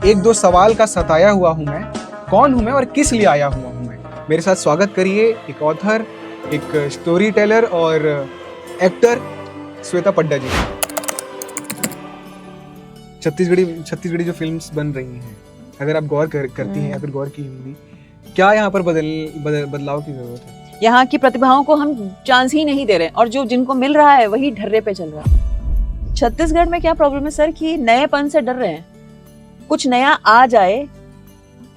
एक दो सवाल का सताया हुआ हूँ मैं, कौन हूँ मैं और किस लिए आया हुआ हूँ मैं। मेरे साथ स्वागत करिए एक ऑथर, एक स्टोरी टेलर और एक्टर श्वेता पड्डा जी। छत्तीसगढ़ी जो फिल्म्स बन रही हैं, अगर आप गौर करती हैं या फिर गौर की होंगी, क्या यहाँ पर बदलाव की जरूरत है? यहाँ की प्रतिभाओं को हम चांस ही नहीं दे रहे और जो जिनको मिल रहा है वही ढर्रे पे चल रहा है। छत्तीसगढ़ में क्या प्रॉब्लम है सर कि नएपन से डर रहे हैं। कुछ नया आ जाए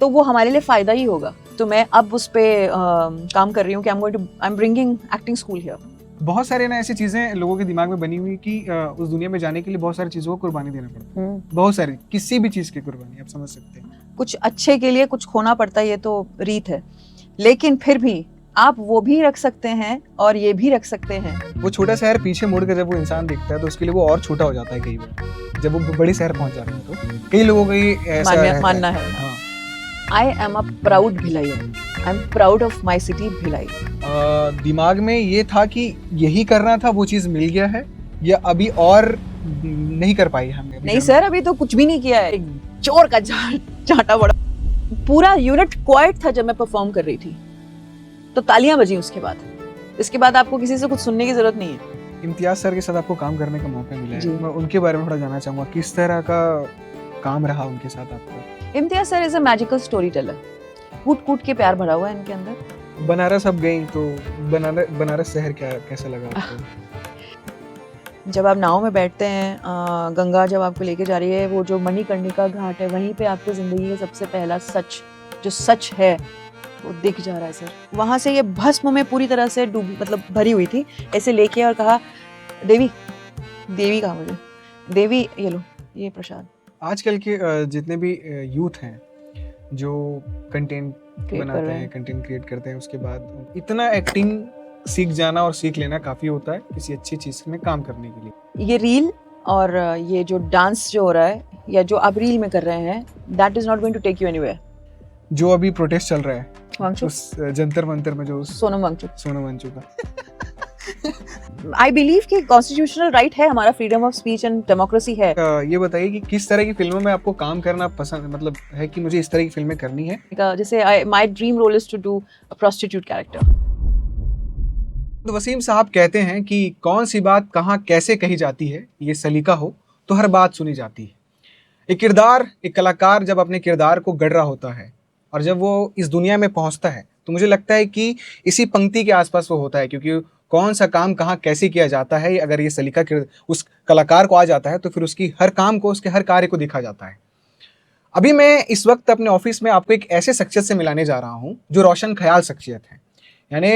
तो वो हमारे लिए फायदा ही होगा। तो मैं अब उस पे काम कर रही हूँ कि आई am bringing acting school here. बहुत सारे ना ऐसी चीजें लोगों के दिमाग में बनी हुई कि उस दुनिया में जाने के लिए बहुत सारी चीजों को कुर्बानी देना पड़ता है। बहुत सारी, किसी भी चीज की कुर्बानी, आप समझ सकते हैं। कुछ अच्छे के लिए कुछ खोना पड़ता है, ये तो रीत है। लेकिन फिर भी आप वो भी रख सकते हैं और ये भी रख सकते हैं। वो छोटा शहर पीछे मुड़ कर जब वो इंसान देखता है तो उसके लिए वो और छोटा हो जाता है कई बार। जब वो बड़े शहर पहुंच जाते हैं तो कई लोगों का ये ऐसा मानना है। हाँ। आई am a proud Bhilai. I am proud of my city Bhilai. दिमाग में ये था कि यही करना था, वो चीज मिल गया है या अभी और नहीं कर पाई हमने? नहीं सर, अभी तो कुछ भी नहीं किया है। एक चोर का चाटा बड़ा। पूरा यूनिट क्वाइट था जब मैं परफॉर्म कर रही थी, तो तालियां बजी। इसके बाद आपको किसी से कुछ सुनने की जरूरत नहीं है। इम्तियाज सर के साथ आपको काम करने का मौका मिला है, मैं उनके बारे में थोड़ा जानना चाहूंगा, किस तरह का काम रहा उनके साथ आपका? Imtiaz sir is a magical story teller. कूट कूट के प्यार भरा हुआ है इनके अंदर। बनारस अब गई तो बनारस शहर कैसा लगा आपको? जब आप नाव में बैठते हैं, गंगा जब आपको लेके जा रही है, वो जो मणिकर्णिका घाट है, वहीं पे आपकी जिंदगी का सबसे पहला सच है वो दिख जा रहा है सर। वहां से ये भस्म में पूरी तरह से भरी हुई थी। ऐसे लेके और कहा, देवी कहा मुझे, देवी ये लो, ये प्रसाद। आजकल के जितने भी यूथ हैं जो कंटेंट बनाते हैं, कंटेंट क्रिएट करते हैं, उसके बाद इतना एक्टिंग सीख जाना और सीख लेना काफी होता है किसी अच्छी चीज में काम करने के लिए। ये रील और ये जो डांस जो हो रहा है या जो आप रील में कर रहे हैं, that is not going to take you anywhere. जो अभी प्रोटेस्ट चल रहा है वांगचुक, उस जंतर मंतर में, जो सोनम वांगचुक का आई बिलीव कि कॉन्स्टिट्यूशनल राइट है हमारा, freedom of speech and democracy है। ये बताइए कि किस तरह की फिल्मों में आपको काम करना पसंद, मतलब है कि मुझे इस तरह की फिल्में करनी है? जैसे my dream role is to do a prostitute character. तो वसीम साहब कहते हैं कि कौन सी बात कहाँ कैसे कही जाती है, ये सलीका हो तो हर बात सुनी जाती है। एक कलाकार जब अपने किरदार को गढ़ रहा होता है और जब वो इस दुनिया में पहुंचता है तो मुझे लगता है कि इसी पंक्ति के आसपास वो होता है, क्योंकि कौन सा काम कहाँ कैसे किया जाता है, अगर ये सलीका उस कलाकार को आ जाता है तो फिर उसकी हर काम को, उसके हर कार्य को दिखा जाता है। अभी मैं इस वक्त अपने ऑफिस में आपको एक ऐसे शख्सियत से मिलाने जा रहा हूँ जो रोशन ख्याल शख्सियत है। यानी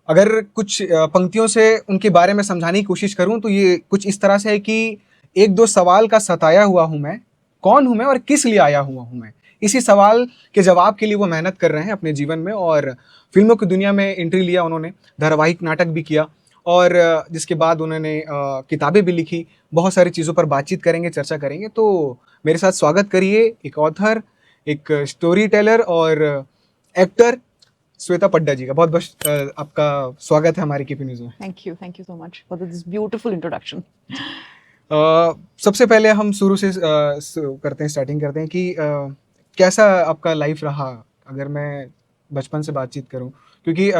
अगर कुछ पंक्तियों से उनके बारे में समझाने की कोशिश करूं तो ये कुछ इस तरह से है कि एक दो सवाल का सताया हुआ हूं मैं, कौन हूं मैं और किस लिए आया हुआ हूं मैं। इसी सवाल के जवाब के लिए वो मेहनत कर रहे हैं अपने जीवन में और फिल्मों की दुनिया में एंट्री लिया उन्होंने, धारावाहिक नाटक भी किया और जिसके बाद उन्होंने किताबें भी लिखी। बहुत सारी चीज़ों पर बातचीत करेंगे, चर्चा करेंगे। तो मेरे साथ स्वागत करिए एक ऑथर, एक स्टोरी टेलर और एक्टर श्वेता पड्डा जी का। बहुत बहुत आपका स्वागत है हमारे केपी न्यूज़ में। Thank you so much for this beautiful introduction. सबसे पहले हम शुरू से स्टार्टिंग करते हैं कि कैसा आपका लाइफ रहा, अगर मैं बचपन से बातचीत करूं, क्योंकि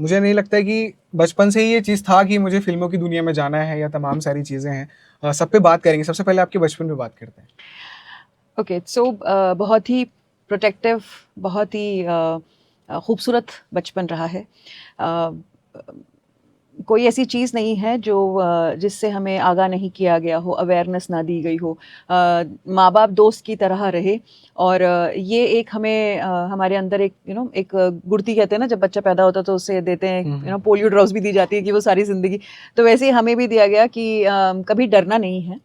मुझे नहीं लगता है कि बचपन से ही ये चीज़ था कि मुझे फिल्मों की दुनिया में जाना है या तमाम सारी चीज़ें हैं। सब पे बात करेंगे, सबसे पहले आपके बचपन पे बात करते हैं। ओके, सो बहुत ही प्रोटेक्टिव, बहुत ही खूबसूरत बचपन रहा है। कोई ऐसी चीज़ नहीं है जो जिससे हमें आगाह नहीं किया गया हो, अवेयरनेस ना दी गई हो। माँ बाप दोस्त की तरह रहे और ये एक हमें हमारे अंदर एक एक गुड़ती कहते हैं ना, जब बच्चा पैदा होता है तो उसे देते हैं पोलियो ड्रॉप्स भी दी जाती है कि वो सारी ज़िंदगी। तो वैसे ही हमें भी दिया गया कि कभी डरना नहीं है,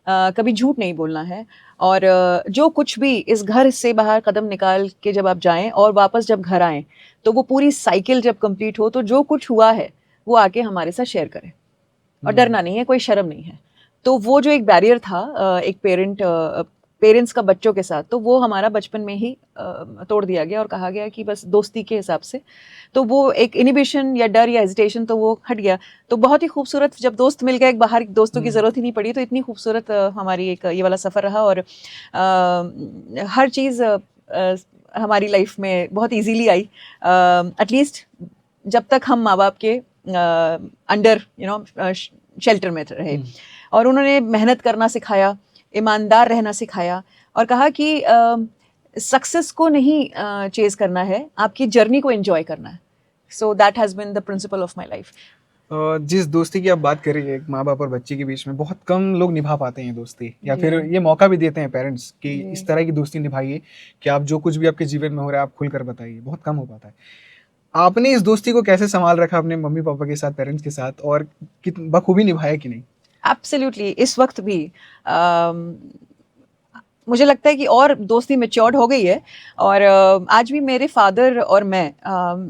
कभी झूठ नहीं बोलना है और जो कुछ भी इस घर से बाहर कदम निकाल के जब आप जाएं और वापस जब घर आएं तो वो पूरी साइकिल जब कंप्लीट हो तो जो कुछ हुआ है वो आके हमारे साथ शेयर करें और डरना नहीं है, कोई शर्म नहीं है। तो वो जो एक बैरियर था एक पेरेंट्स का बच्चों के साथ, तो वो हमारा बचपन में ही तोड़ दिया गया और कहा गया कि बस दोस्ती के हिसाब से, तो वो एक इनिबिशन या डर या हेजिटेशन तो वो हट गया। तो बहुत ही खूबसूरत, जब दोस्त मिल गए, एक बाहर दोस्तों की ज़रूरत ही नहीं पड़ी, तो इतनी खूबसूरत हमारी एक ये वाला सफ़र रहा। और हर चीज़ हमारी लाइफ में बहुत इजीली आई, एटलीस्ट जब तक हम माँ बाप के अंडर शेल्टर में रहे। और उन्होंने मेहनत करना सिखाया, ईमानदार रहना सिखाया, और कहा कि सक्सेस को नहीं चेज़ करना है, आपकी जर्नी को एंजॉय करना है। So that has been the principle of my life. जिस दोस्ती की आप बात कर रही है, एक माँ बाप और बच्चे के बीच में, बहुत कम लोग निभा पाते हैं दोस्ती, या फिर ये मौका भी देते हैं पेरेंट्स कि इस तरह की दोस्ती निभाइए कि आप जो कुछ भी आपके जीवन में हो रहा है आप खुलकर बताइए, बहुत कम हो पाता है। आपने इस दोस्ती को कैसे संभाल रखा अपने मम्मी पापा के साथ, पेरेंट्स के साथ, और बखूबी निभाया कि नहीं? एब्सोल्युटली, इस वक्त भी मुझे लगता है कि और दोस्ती मैच्योर्ड हो गई है। और आज भी मेरे फादर और मैं,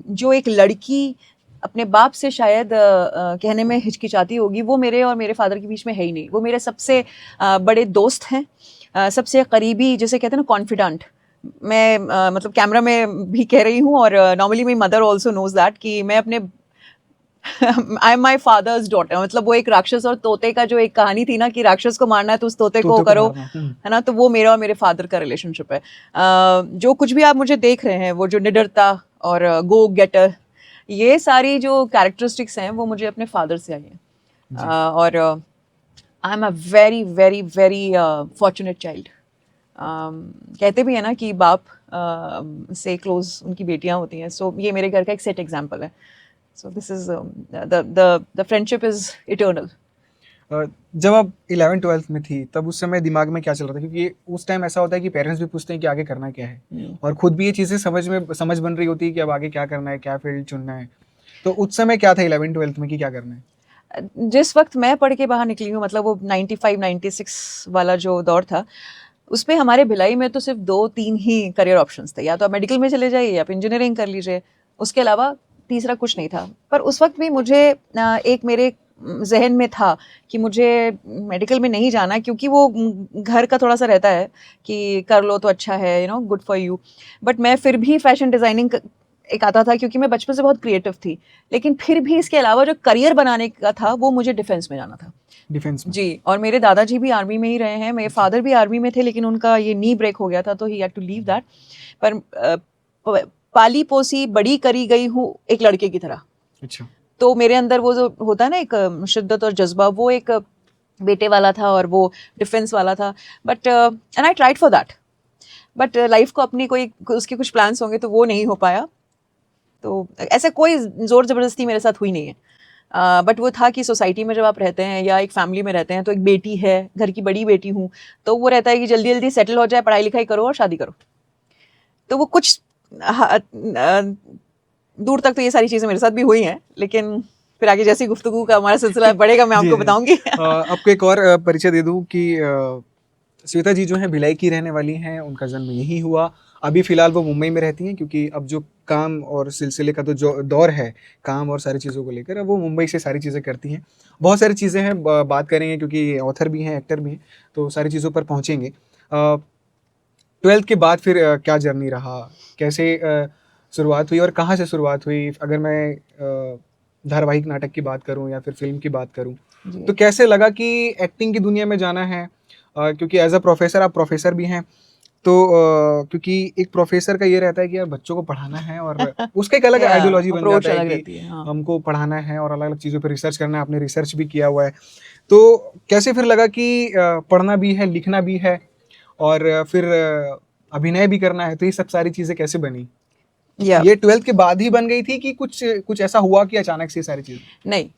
जो एक लड़की अपने बाप से शायद कहने में हिचकिचाती होगी, वो मेरे और मेरे फादर के बीच में है ही नहीं। वो मेरे सबसे बड़े दोस्त हैं, सबसे करीबी, जिसे कहते हैं ना कॉन्फिडेंट। मैं मतलब कैमरा में भी कह रही हूँ, और normally my mother also knows that कि मैं अपने I am my father's daughter. मतलब वो एक राक्षस और तोते का जो एक कहानी थी ना कि राक्षस को मारना है तो उस तोते को करो, है ना, तो वो मेरा और मेरे फादर का रिलेशनशिप है। जो कुछ भी आप मुझे देख रहे हैं, वो जो निडरता और गो गेटर, ये सारी जो कैरेक्टरिस्टिक्स हैं वो मुझे अपने फादर से आई हैं। और आई am a very very very fortunate child. कहते भी है ना कि बाप से क्लोज उनकी बेटियां होती हैं। सो ये मेरे घर का एक सेट एग्जाम्पल है। So this is the friendship is eternal. जब आप 11th-12th में थी, तब उस समय दिमाग में क्या चल रहा था? क्योंकि उस टाइम ऐसा होता है कि पेरेंट्स भी पूछते हैं कि आगे करना क्या है, और खुद भी ये चीज़ें समझ बन रही होती है कि अब आगे क्या करना है, क्या फील्ड चुनना है। तो उस समय क्या था 11th-12th में कि क्या करना है? जिस वक्त मैं पढ़ के बाहर निकली हूँ, मतलब वो 95-96 वाला जो दौर था, उसमें हमारे भिलाई में तो सिर्फ 2-3 ही करियर ऑप्शंस थे, या तो आप मेडिकल में चले जाइए या फिर इंजीनियरिंग कर लीजिए, उसके अलावा तीसरा कुछ नहीं था। पर उस वक्त भी मुझे एक मेरे जहन में था कि मुझे मेडिकल में नहीं जाना, क्योंकि वो घर का थोड़ा सा रहता है कि कर लो तो अच्छा है, गुड फॉर यू। बट मैं फिर भी फैशन डिज़ाइनिंग एक आता था, क्योंकि मैं बचपन से बहुत क्रिएटिव थी। लेकिन फिर भी इसके अलावा जो करियर बनाने का था, वो मुझे डिफेंस में जाना था। डिफेंस में? जी। और मेरे दादाजी भी आर्मी में ही रहे हैं, मेरे फादर भी आर्मी में थे, लेकिन उनका ये नी ब्रेक हो गया था, तो he had to leave that. पर पाली पोसी बड़ी करी गई हूँ एक लड़के की तरह। अच्छा। तो मेरे अंदर वो जो होता है ना एक शिद्दत और जज्बा, वो एक बेटे वाला था और वो डिफेंस वाला था। But and I tried for that, but life को अपनी कोई उसके कुछ प्लान्स होंगे तो वो नहीं हो पाया। तो ऐसा कोई जोर ज़बरदस्ती मेरे साथ हुई नहीं है। बट वो था कि सोसाइटी में जब आप रहते हैं या एक फैमिली में रहते हैं, तो एक बेटी है, घर की बड़ी बेटी हूँ, तो वो रहता है कि जल्दी जल्दी सेटल हो जाए, पढ़ाई लिखाई करो और शादी करो। तो वो कुछ दूर तक तो ये सारी चीज़ें मेरे साथ भी हुई हैं, लेकिन फिर आगे जैसी गुफ्तगू का हमारा सिलसिला बढ़ेगा मैं आपको बताऊंगी। आपको एक और परिचय दे दूं कि श्वेता जी जो हैं भिलाई की रहने वाली हैं, उनका जन्म यहीं हुआ। अभी फ़िलहाल वो मुंबई में रहती हैं, क्योंकि अब जो काम और सिलसिले का तो जो दौर है काम और सारी चीज़ों को लेकर, अब वो मुंबई से सारी चीज़ें करती हैं। बहुत सारी चीज़ें हैं, बात करेंगे, क्योंकि ऑथर भी हैं, एक्टर भी हैं, तो सारी चीज़ों पर पहुँचेंगे। 12th के बाद फिर क्या जर्नी रहा, कैसे शुरुआत हुई और कहाँ से शुरुआत हुई? अगर मैं धारावाहिक नाटक की बात करूँ या फिर फिल्म की बात करूँ, तो कैसे लगा कि एक्टिंग की दुनिया में जाना है? क्योंकि एज अ प्रोफेसर, आप प्रोफेसर भी हैं, तो क्योंकि एक प्रोफेसर का ये रहता है कि यार बच्चों को पढ़ाना है, और उसका एक अलग आइडियोलॉजी बन जाता है कि हमको पढ़ाना है और अलग अलग चीज़ों पर रिसर्च करना है। आपने रिसर्च भी किया हुआ है, तो कैसे फिर लगा कि पढ़ना भी है, लिखना भी है, और फिर अभिनय भी करना है, तो ये सब सारी चीज़ें कैसे बनी? ये 12th के बाद ही बन गई थी कि कुछ ऐसा हुआ कि अचानक से सारी चीज़? नहीं,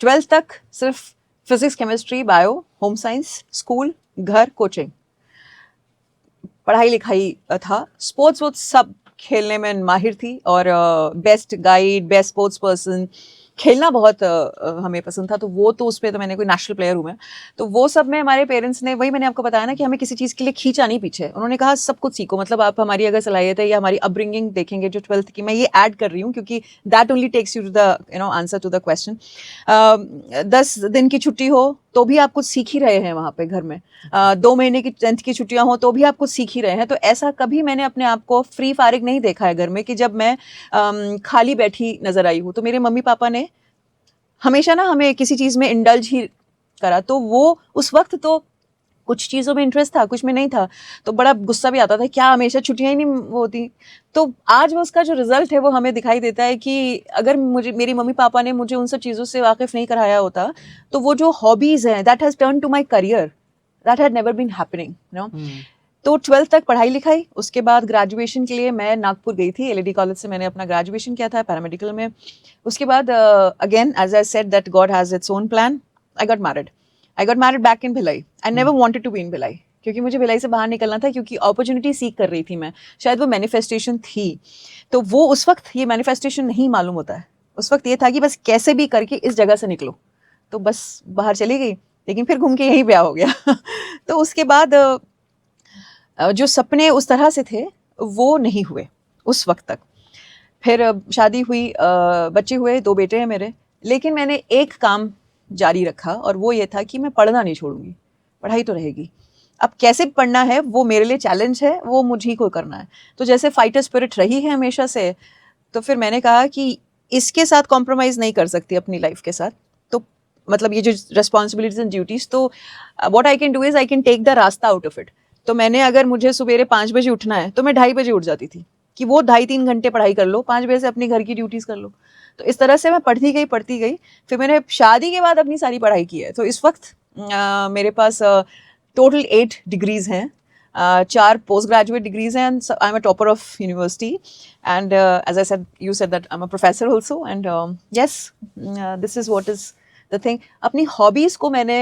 12th तक सिर्फ physics, chemistry, bio, home science, school, घर, कोचिंग, पढ़ाई लिखाई था। स्पोर्ट्स वो सब खेलने में माहिर थी, और best guide, best sports person, खेलना बहुत हमें पसंद था। तो वो तो उस पर तो मैंने कोई नेशनल प्लेयर हूँ मैं, तो वो सब में हमारे पेरेंट्स ने, वही मैंने आपको बताया ना कि हमें किसी चीज़ के लिए खींचा नहीं पीछे। उन्होंने कहा सब कुछ सीखो, मतलब आप हमारी अगर सलाहियत है या हमारी अपब्रिंगिंग देखेंगे जो 12th की, मैं ये ऐड कर रही हूँ क्योंकि that only takes you to the answer to the question. 10 दिन की छुट्टी हो तो भी आप कुछ सीख ही रहे हैं वहाँ पे घर में। 2 महीने की 10th की छुट्टियां हो तो भी आप कुछ सीख ही रहे हैं। तो ऐसा कभी मैंने अपने आप को फ्री फारिग नहीं देखा है घर में कि जब मैं खाली बैठी नजर आई हूँ। तो मेरे मम्मी पापा ने हमेशा ना हमें किसी चीज़ में इंडल्ज ही करा। तो वो उस वक्त तो कुछ चीज़ों में इंटरेस्ट था, कुछ में नहीं था, तो बड़ा गुस्सा भी आता था, क्या हमेशा छुट्टियां ही नहीं होती। तो आज वो उसका जो रिजल्ट है वो हमें दिखाई देता है कि अगर मुझे मेरी मम्मी पापा ने मुझे उन सब चीज़ों से वाकिफ नहीं कराया होता तो वो जो हॉबीज़ हैं that has turn to my career, that had never been happening, you know. तो 12th तक पढ़ाई लिखाई, उसके बाद ग्रेजुएशन के लिए मैं नागपुर गई थी। एलईडी कॉलेज से मैंने अपना ग्रेजुएशन किया था पैरामेडिकल में। उसके बाद again as I said that God has its own plan, I got married back in Bhilai. I never wanted to be in Bhilai, क्योंकि मुझे भिलाई से बाहर निकलना था, क्योंकि अपॉर्चुनिटी सीख कर रही थी मैं, शायद वो मैनिफेस्टेशन थी। तो वो उस वक्त ये मैनिफेस्टेशन नहीं मालूम होता है, उस वक्त ये था कि बस कैसे भी करके इस जगह से निकलो। तो बस बाहर चली गई, लेकिन फिर घूम के यहीं ब्याह हो गया। तो उसके बाद जो सपने उस तरह से थे वो नहीं हुए उस वक्त तक। फिर शादी हुई, बच्चे हुए, 2 बेटे हैं मेरे। लेकिन मैंने एक काम जारी रखा और वो ये था कि मैं पढ़ना नहीं छोड़ूंगी, पढ़ाई तो रहेगी। अब कैसे पढ़ना है वो मेरे लिए चैलेंज है, वो मुझे को करना है। तो जैसे फाइटर स्पिरिट रही है हमेशा से, तो फिर मैंने कहा कि इसके साथ कॉम्प्रोमाइज़ नहीं कर सकती अपनी लाइफ के साथ। तो मतलब ये जो रिस्पॉन्सिबिलिटीज एंड ड्यूटीज, तो what I can do is I can take the रास्ता आउट ऑफ इट। तो मैंने अगर मुझे सवेरे 5 बजे उठना है तो मैं 2:30 बजे उठ जाती थी कि वो 2.5-3 घंटे पढ़ाई कर लो, 5 बजे से अपनी घर की ड्यूटीज़ कर लो। तो इस तरह से मैं पढ़ती गई। फिर मैंने शादी के बाद अपनी सारी पढ़ाई की है। तो इस वक्त मेरे पास टोटल 8 डिग्रीज़ हैं, 4 पोस्ट ग्रेजुएट डिग्रीज़ हैं, and I am a topper of university, and as I said, you said that I am a professor also, and yes, this is what is the thing. अपनी hobbies को मैंने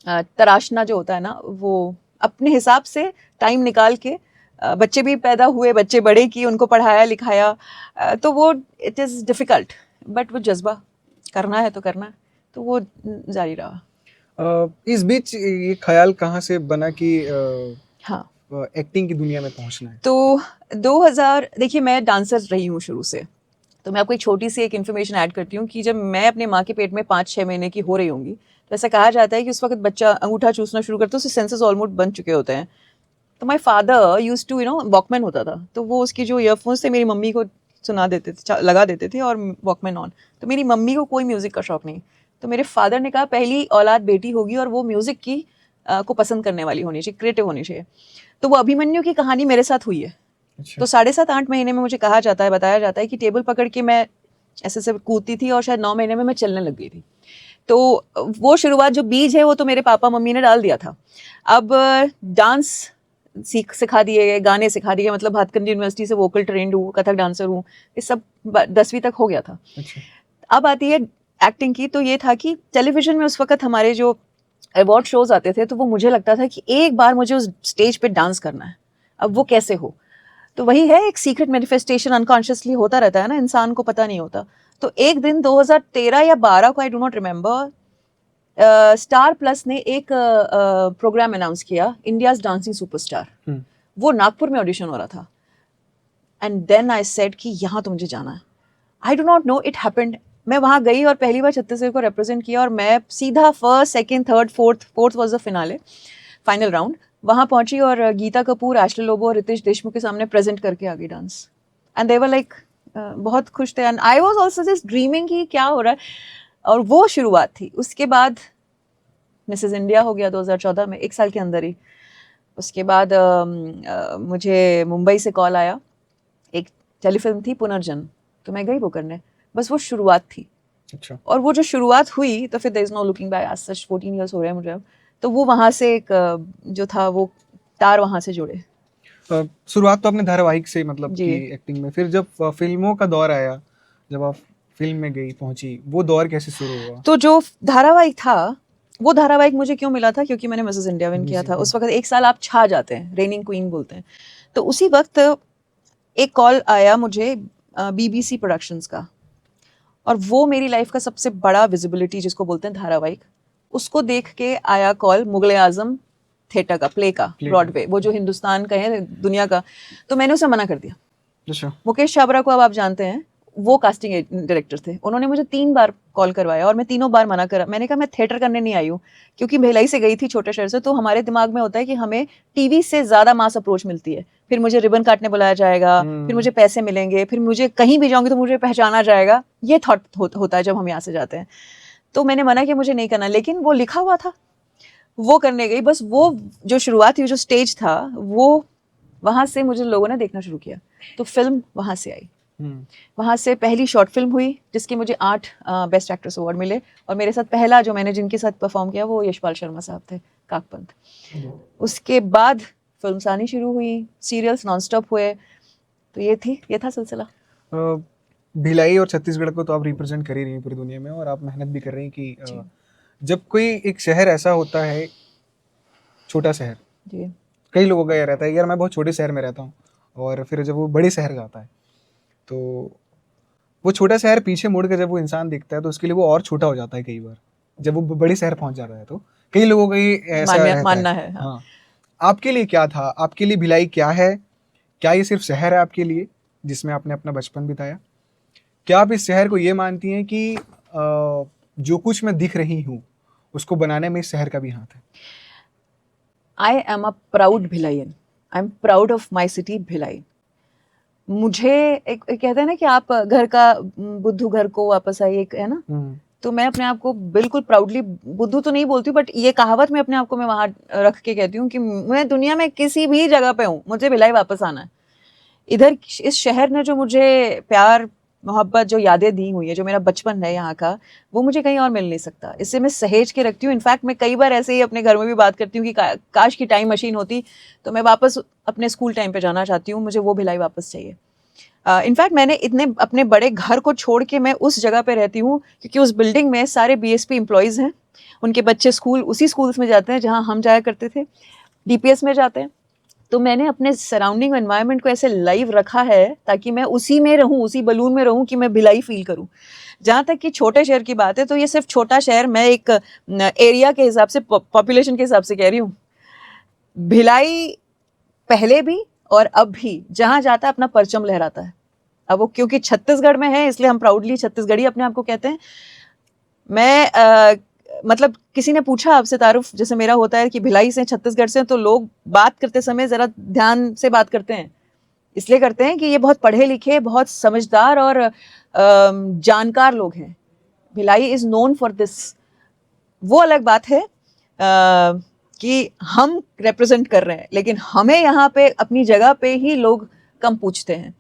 तराशना जो होता है ना, वो अपने हिसाब से टाइम निकाल के, बच्चे भी पैदा हुए, बच्चे बड़े किए, उनको पढ़ाया लिखाया, तो वो इट इज़ डिफ़िकल्ट, बट वो जज्बा करना है तो करना है, तो वो जारी रहा। इस बीच ये ख्याल कहाँ से बना कि हाँ, एक्टिंग की दुनिया में पहुंचना है? तो 2000, देखिए मैं डांसर रही हूँ शुरू से। तो मैं आपको एक छोटी सी एक इन्फॉर्मेशन ऐड करती हूँ कि जब मैं अपने माँ के पेट में 5-6 महीने की हो रही होंगी, तो ऐसा कहा जाता है कि उस वक्त बच्चा अंगूठा चूसना शुरू करता है, उसके सेंसेस ऑलमोस्ट बन चुके होते हैं। तो my father use to, walkman होता था, तो वो उसकी जो ईयरफोन्स थे मेरी मम्मी को सुना देते थे, लगा देते थे, और वॉकमैन ऑन। तो मेरी मम्मी को कोई म्यूज़िक का शौक नहीं। तो मेरे फादर ने कहा पहली औलाद बेटी होगी और वो म्यूज़िक की को पसंद करने वाली होनी चाहिए, क्रिएटिव होनी चाहिए। तो वो अभिमन्यु की कहानी मेरे साथ हुई है। अच्छा। तो 7.5-8 महीने में मुझे कहा जाता है, बताया जाता है कि टेबल पकड़ के मैं ऐसे से कूदती थी, और शायद 9 महीने में मैं चलने लग गई थी। तो वो शुरुआत जो बीज है वो तो मेरे पापा मम्मी ने डाल दिया था। अब डांस सिखा दिए गए, गाने सिखा दिए, मतलब भातखंडी यूनिवर्सिटी से वोकल ट्रेंड हूँ, कथक डांसर हूँ, ये सब 10वीं तक हो गया था। अच्छा। अब आती है एक्टिंग की। तो ये था कि टेलीविजन में उस वक्त हमारे जो अवार्ड शोज आते थे, तो वो मुझे लगता था कि एक बार मुझे उस स्टेज पे डांस करना है। अब वो कैसे हो, तो वही है, एक सीक्रेट मैनिफेस्टेशन अनकॉन्शियसली होता रहता है ना, इंसान को पता नहीं होता। तो एक दिन 2013 या 12 को, I do not remember, star plus ने एक प्रोग्राम अनाउंस किया, इंडियाज डांसिंग सुपरस्टार। वो नागपुर में ऑडिशन हो रहा था, एंड देन आई सेड कि यहाँ तो मुझे जाना है। I do not know, it happened. मैं वहाँ गई और पहली बार छत्तीसगढ़ को रिप्रेजेंट किया, और मैं सीधा first, second, third, fourth was the finale, final round. वहाँ पहुंची और गीता कपूर, एश्ले लोबो और रितेश देशमुख के सामने प्रेजेंट करके आ गई dance, and they were like बहुत खुश थे, and I was also just dreaming कि क्या हो रहा है। और वो शुरुआत थी। उसके बाद मिसेस इंडिया हो गया 2014 में, 1 साल के अंदर ही। उसके बाद मुझे मुंबई से कॉल आया, एक टेलीफिल्म थी पुनर्जन्म, तो मैं गई वो करने। बस वो शुरुआत थी। अच्छा। और वो जो शुरुआत हुई, तो फिर there is no looking back, as such 14 years हो रहे हैं मुझे अब। तो वो वहाँ से एक जो था वो तार वहाँ से जुड़े। शुरुआत तो आपने धारावाहिक से मतलब जी। की एक्टिंग में, फिर जब फिल्मों का दौर आया, जब आप फिल्म में गई पहुंची, वो दौर कैसे शुरू हुआ? तो जो धारावाहिक था, वो धारावाहिक मुझे क्यों मिला था, क्योंकि मैंने मिसेस इंडिया विन किया था। उस वक्त 1 साल आप छा जाते हैं, रेनिंग क्वीन बोलते हैं। तो उसी वक्त एक कॉल आया मुझे BBC प्रोडक्शंस का, और वो मेरी लाइफ का सबसे बड़ा विजिबिलिटी जिसको बोलते हैं धारावाहिक, उसको देख के आया कॉल मुगले आजम थिएटर का, प्ले का, ब्रॉडवे, वो जो हिंदुस्तान का है, दुनिया का। तो मैंने उसे मना कर दिया। अच्छा। मुकेश छाबरा को अब आप जानते हैं, वो कास्टिंग डायरेक्टर थे, उन्होंने मुझे 3 बार कॉल करवाया और मैं तीनों बार मना करा। मैंने कहा मैं थिएटर करने नहीं आई हूँ, क्योंकि भिलाई से गई थी, छोटे शहर से, तो हमारे दिमाग में होता है कि हमें टीवी से ज़्यादा मास अप्रोच मिलती है, फिर मुझे रिबन काटने बुलाया जाएगा, फिर मुझे पैसे मिलेंगे, फिर मुझे कहीं भी जाऊँगी तो मुझे पहचाना जाएगा, ये थॉट होता है जब हम यहाँ से जाते हैं। तो मैंने मना किया, मुझे नहीं करना, लेकिन वो लिखा हुआ था, वो करने गई। बस वो जो शुरुआत थी, जो स्टेज था, वो वहाँ से मुझे लोगों ने देखना शुरू किया, तो फिल्म वहाँ से आई। वहाँ से पहली शॉर्ट फिल्म हुई जिसकी मुझे 8 बेस्ट एक्ट्रेस अवार्ड मिले, और मेरे साथ पहला जो मैंने जिनके साथ परफॉर्म किया वो यशपाल शर्मा साहब थे, काकपंथ। उसके बाद फिल्म्स आनी शुरू हुई, सीरियल्स नॉनस्टॉप हुए, तो ये था सिलसिला। भिलाई और छत्तीसगढ़ को तो आप रिप्रेजेंट कर ही रही हैं पूरी दुनिया में, और आप मेहनत भी कर रही हैं कि जब कोई एक शहर ऐसा होता है, छोटा शहर, जी, कई लोगों का ये रहता है यार मैं बहुत छोटे शहर में रहता हूँ, और फिर जब वो बड़े शहर जाता है तो वो छोटा शहर पीछे मुड़ के जब वो इंसान दिखता है तो उसके लिए वो और छोटा हो जाता है कई बार, जब वो बड़े शहर पहुंच जाता है। तो कई लोगों का ये ऐसा मानना है। हाँ, आपके लिए क्या था? आपके लिए भिलाई क्या है? क्या ये सिर्फ शहर है आपके लिए जिसमें आपने अपना बचपन बिताया? क्या आप इस शहर को ये मानती हैं कि जो कुछ मैं दिख रही हूँ उसको बनाने में इस शहर का भी हाथ है? I am a proud Bhilaiyan, I am proud of my city Bhilai. मुझे एक कहते हैं ना कि आप घर का बुद्धू घर को वापस आई, एक है ना, तो मैं अपने आप को बिल्कुल प्राउडली बुद्धू तो नहीं बोलती हूँ, बट ये कहावत मैं अपने आप को मैं वहां रख के कहती हूँ कि मैं दुनिया में किसी भी जगह पे हूँ, मुझे भिलाई वापस आना है। इधर इस शहर ने जो मुझे प्यार मोहब्बत, जो यादें दी हुई है, जो मेरा बचपन है यहाँ का, वो मुझे कहीं और मिल नहीं सकता। इससे मैं सहेज के रखती हूँ। इनफैक्ट मैं कई बार ऐसे ही अपने घर में भी बात करती हूँ कि काश की टाइम मशीन होती तो मैं वापस अपने स्कूल टाइम पे जाना चाहती हूँ, मुझे वो भिलाई वापस चाहिए। इनफैक्ट मैंने इतने अपने बड़े घर को छोड़ के मैं उस जगह पे रहती हूँ क्योंकि उस बिल्डिंग में सारे बीएसपी एम्प्लॉयज़ हैं, उनके बच्चे उसी स्कूल्स में जाते हैं जहाँ हम जाया करते थे, डीपीएस में जाते हैं। तो मैंने अपने सराउंडिंग एनवायरनमेंट को ऐसे लाइव रखा है ताकि मैं उसी में रहूं, उसी बलून में रहूं कि मैं भिलाई फील करूं। जहाँ तक कि छोटे शहर की बात है तो ये सिर्फ छोटा शहर, मैं एक एरिया के हिसाब से, पॉपुलेशन के हिसाब से कह रही हूँ। भिलाई पहले भी और अब भी जहाँ जाता है अपना परचम लहराता है। अब वो क्योंकि छत्तीसगढ़ में है इसलिए हम प्राउडली छत्तीसगढ़ी अपने आप को कहते हैं। मैं मतलब किसी ने पूछा आपसे तारुफ जैसे मेरा होता है कि भिलाई से, छत्तीसगढ़ से, तो लोग बात करते समय ज़रा ध्यान से बात करते हैं, इसलिए करते हैं कि ये बहुत पढ़े लिखे, बहुत समझदार और जानकार लोग हैं। Bhilai is known for this. वो अलग बात है कि हम रिप्रेजेंट कर रहे हैं, लेकिन हमें यहाँ पे अपनी जगह पे ही लोग कम पूछते हैं।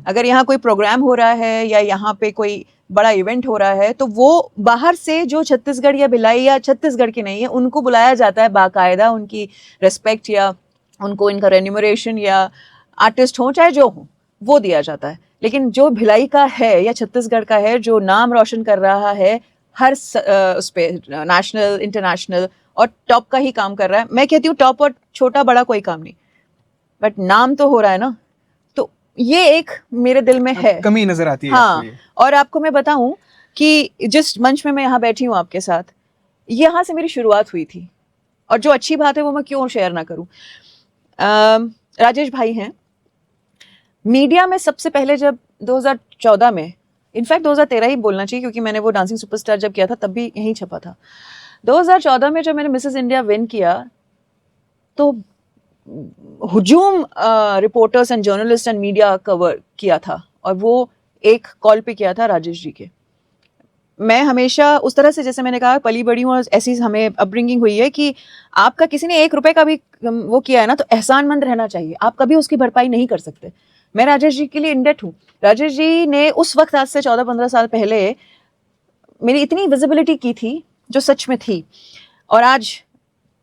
अगर यहाँ कोई प्रोग्राम हो रहा है या यहाँ पे कोई बड़ा इवेंट हो रहा है तो वो बाहर से जो छत्तीसगढ़ या भिलाई या छत्तीसगढ़ की नहीं है उनको बुलाया जाता है बाकायदा, उनकी रिस्पेक्ट या उनको इनका रेन्यूमरेशन या आर्टिस्ट हो चाहे जो हो वो दिया जाता है। लेकिन जो भिलाई का है या छत्तीसगढ़ का है, जो नाम रोशन कर रहा है हर उस पर, नेशनल इंटरनेशनल, और टॉप का ही काम कर रहा है। मैं कहती हूँ टॉप और छोटा बड़ा कोई काम नहीं, बट नाम तो हो रहा है ना, तो ये एक मेरे दिल में है, कमी नजर आती है। हाँ, और आपको मैं बताऊं कि जिस मंच में मैं यहाँ बैठी हूँ आपके साथ, यहाँ से मेरी शुरुआत हुई थी, और जो अच्छी बात है वो मैं क्यों शेयर ना करूं। राजेश भाई हैं, मीडिया में सबसे पहले जब 2014 में, इनफैक्ट 2013 ही बोलना चाहिए क्योंकि मैंने वो डांसिंग सुपरस्टार जब किया था तब भी यहीं छपा था। 2014 में जब मैंने मिसेस इंडिया विन किया तो हुजूम reporters and journalist and media cover किया था, और वो एक कॉल पे किया था राजेश जी के। मैं हमेशा उस तरह से, जैसे मैंने कहा, पली बड़ी हूँ और ऐसी हमें अपब्रिंगिंग हुई है कि आपका किसी ने 1 रुपए का भी वो किया है ना तो एहसानमंद रहना चाहिए, आप कभी उसकी भरपाई नहीं कर सकते। मैं राजेश जी के लिए इंडेट हूँ। राजेश जी ने उस वक्त, आज से 14-15 साल पहले, मेरी इतनी विजिबिलिटी की थी जो सच में थी, और आज